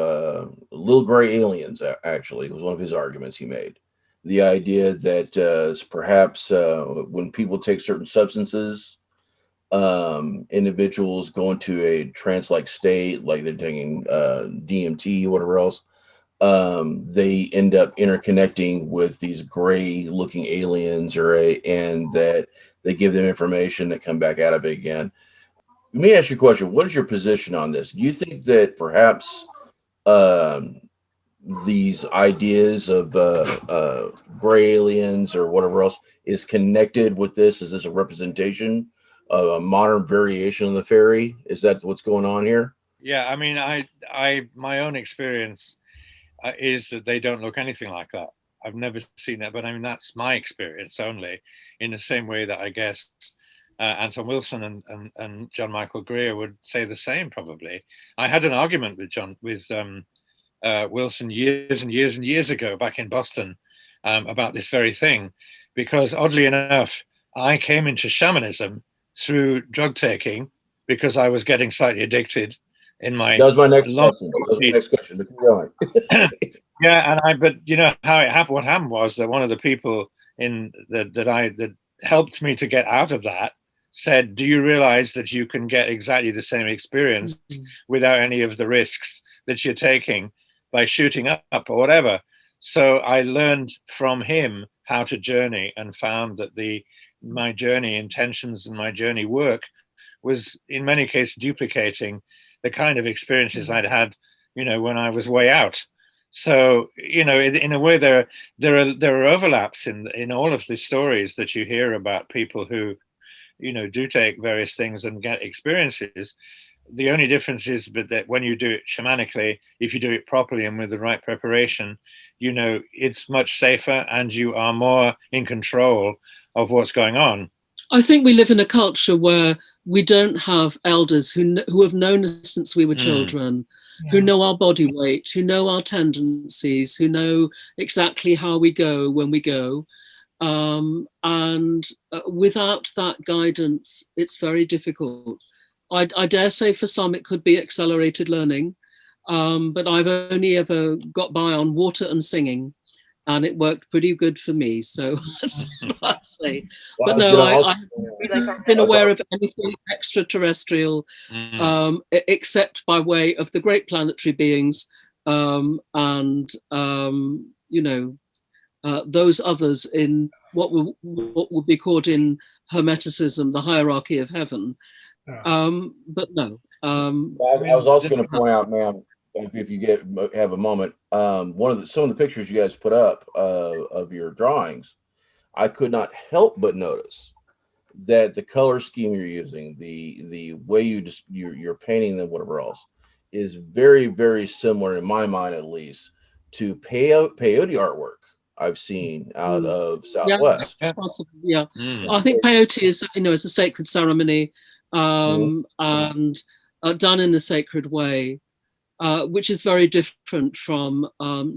little gray aliens. Actually, it was one of his arguments he made. The idea that perhaps when people take certain substances, individuals go into a trance-like state, like they're taking DMT, whatever else, they end up interconnecting with these gray-looking aliens, and that they give them information that come back out of it again. Let me ask you a question. What is your position on this? Do you think that perhaps these ideas of gray aliens or whatever else is connected with this? Is this a representation of a modern variation of the fairy? Is that what's going on here? Yeah, I mean, my own experience is that they don't look anything like that. I've never seen that, but I mean, that's my experience only, in the same way that I guess Anton Wilson and John Michael Greer would say the same, probably. I had an argument with Wilson years and years and years ago back in Boston about this very thing, because oddly enough, I came into shamanism through drug taking because I was getting slightly addicted in my. That was my next question. That was my next question. But keep going. Yeah, but you know how it happened. What happened was that one of the people that helped me to get out of that said, "Do you realize that you can get exactly the same experience without any of the risks that you're taking by shooting up or whatever?" So I learned from him how to journey, and found that my journey intentions and my journey work was in many cases duplicating the kind of experiences I'd had, when I was way out. So, in a way, there are overlaps in all of the stories that you hear about people who, do take various things and get experiences. The only difference is that when you do it shamanically, if you do it properly and with the right preparation, it's much safer and you are more in control of what's going on. I think we live in a culture where we don't have elders who have known us since we were children, who know our body weight, who know our tendencies, who know exactly how we go when we go. And without that guidance, it's very difficult. I dare say for some it could be accelerated learning, but I've only ever got by on water and singing, and it worked pretty good for me. So that's what I say. But no, I've been aware of anything extraterrestrial, except by way of the great planetary beings, and those others in what would be called in Hermeticism the hierarchy of heaven. But no. I was also going to point out, ma'am, if you have a moment, some of the pictures you guys put up of your drawings, I could not help but notice that the color scheme you're using, the way you're painting them, whatever else, is very, very similar, in my mind at least, to peyote artwork I've seen out of Southwest. Yeah, possible, yeah. I think peyote is a sacred ceremony, and done in a sacred way. which is very different from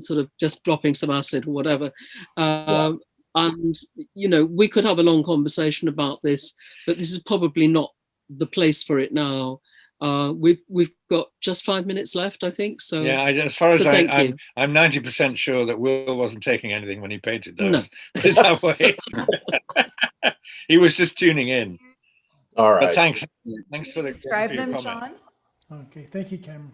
sort of just dropping some acid or whatever. And, you know, we could have a long conversation about this, but this is probably not the place for it now. We've got just 5 minutes left, I think. So yeah, as far as I'm 90% sure that Will wasn't taking anything when he painted those. No. Put it that way. He was just tuning in. All right. But thanks for the describe for your them, comment. John. Okay, thank you, Cameron.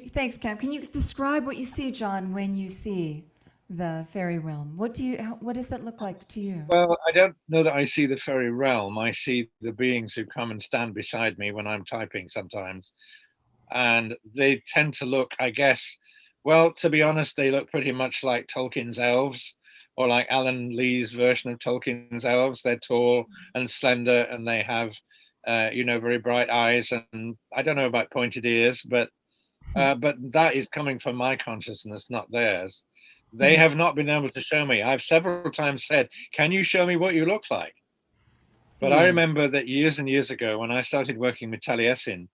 Thanks, Cam. Can you describe what you see, John, when you see the fairy realm? What does that look like to you? Well, I don't know that I see the fairy realm. I see the beings who come and stand beside me when I'm typing sometimes. And they tend to look, I guess, well, to be honest, they look pretty much like Tolkien's elves, or like Alan Lee's version of Tolkien's elves. They're tall and slender, and they have, you know, very bright eyes, and I don't know about pointed ears, but that is coming from my consciousness, not theirs. They have not been able to show me. I've several times said, can you show me what you look like? But I remember that years and years ago, when I started working with Taliesin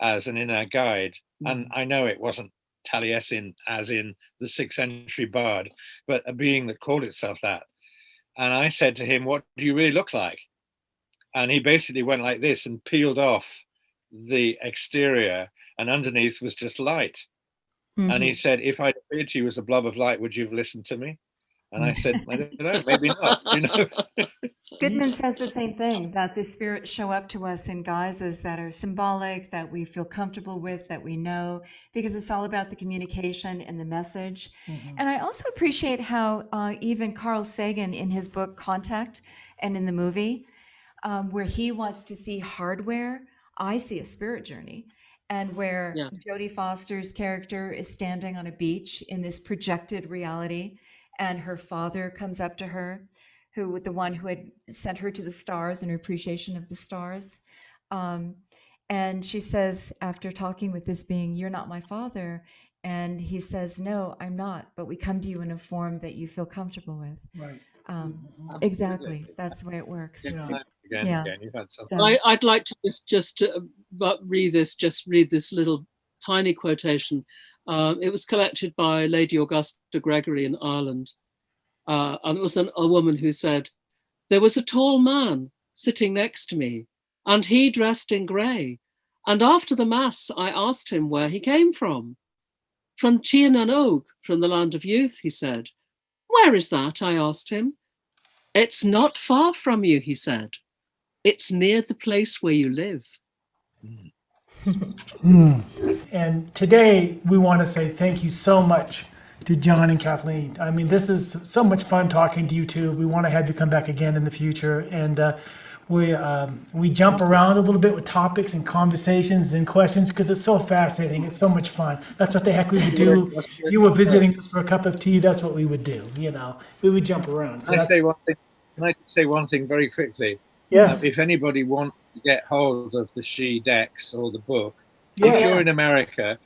as an inner guide, and I know it wasn't Taliesin as in the 6th century bard, but a being that called itself that. And I said to him, what do you really look like? And he basically went like this and peeled off the exterior, and underneath was just light. And he said, if I'd appeared to you as a blob of light, would you have listened to me? And I said, I don't know, maybe not, you know. Goodman says the same thing, that the spirits show up to us in guises that are symbolic, that we feel comfortable with, that we know, because it's all about the communication and the message. And I also appreciate how even Carl Sagan in his book Contact and in the movie, where he wants to see hardware, I see a spirit journey. And where Jodie Foster's character is standing on a beach in this projected reality, and her father comes up to her, the one who had sent her to the stars in her appreciation of the stars. And she says, after talking with this being, "You're not my father." And he says, "No, I'm not, but we come to you in a form that you feel comfortable with." Right. Exactly. That's the way it works. Again, you've had something. I'd like to just read this little tiny quotation. It was collected by Lady Augusta Gregory in Ireland. And it was a woman who said, "There was a tall man sitting next to me, and he dressed in grey. And after the mass, I asked him where he came from. From Tían an Og, from the land of youth," he said. "Where is that?" I asked him. "It's not far from you," he said. "It's near the place where you live." And today we want to say thank you so much to John and Kathleen. I mean, this is so much fun talking to you two. We want to have you come back again in the future. And we jump around a little bit with topics and conversations and questions because it's so fascinating. It's so much fun. That's what the heck we would do. You were visiting us for a cup of tea. That's what we would do. You know, we would jump around. So Can I say one thing very quickly? Yes. If anybody wants to get hold of the Shee decks or the book, Yes. if you're in America,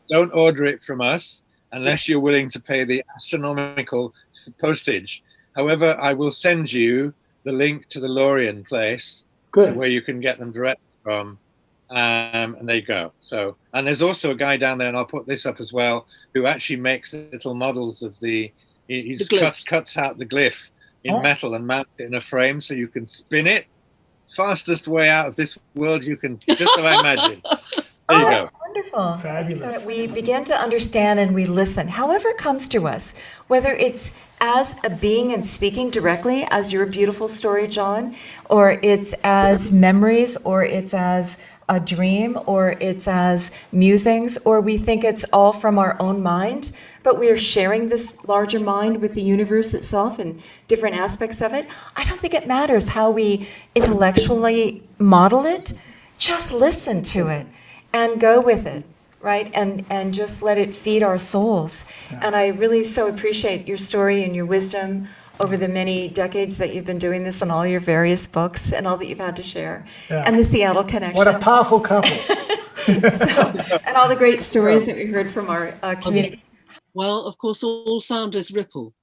don't order it from us unless you're willing to pay the astronomical postage. However, I will send you the link to the Lorien place where you can get them direct from. And there you go. So, and there's also a guy down there, and I'll put this up as well, who actually makes little models of he cuts out the glyph in metal and mounts it in a frame so you can spin it. Fastest way out of this world you can just about imagine. There you go. That's wonderful. Fabulous. That we begin to understand and we listen, however it comes to us, whether it's as a being and speaking directly, as your beautiful story, John, or it's as memories, or it's as a dream, or it's as musings, or we think it's all from our own mind, but we are sharing this larger mind with the universe itself and different aspects of it. I don't think it matters how we intellectually model it. Just listen to it and go with it, right? And just let it feed our souls. And I really so appreciate your story and your wisdom over the many decades that you've been doing this and all your various books and all that you've had to share. Yeah. And the Seattle connection. What a powerful couple. And all the great stories that we heard from our community. Well, of course, all sound is ripple.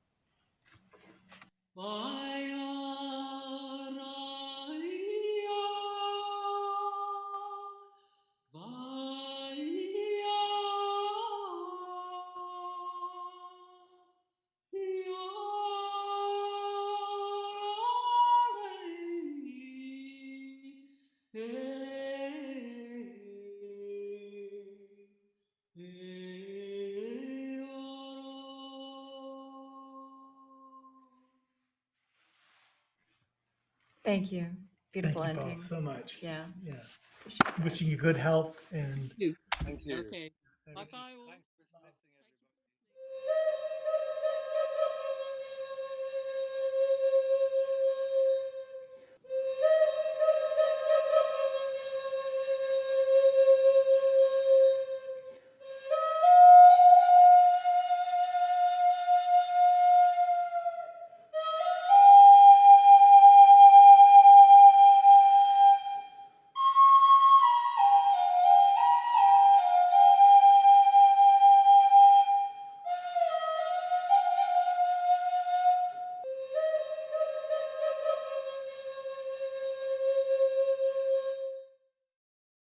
Thank you. Beautiful Thank you ending. both so much. Yeah. Yeah. Appreciate that. Wishing you good health and Thank you. Thank you. Okay. Thanks, Bye bye. Thanks for listening, everybody.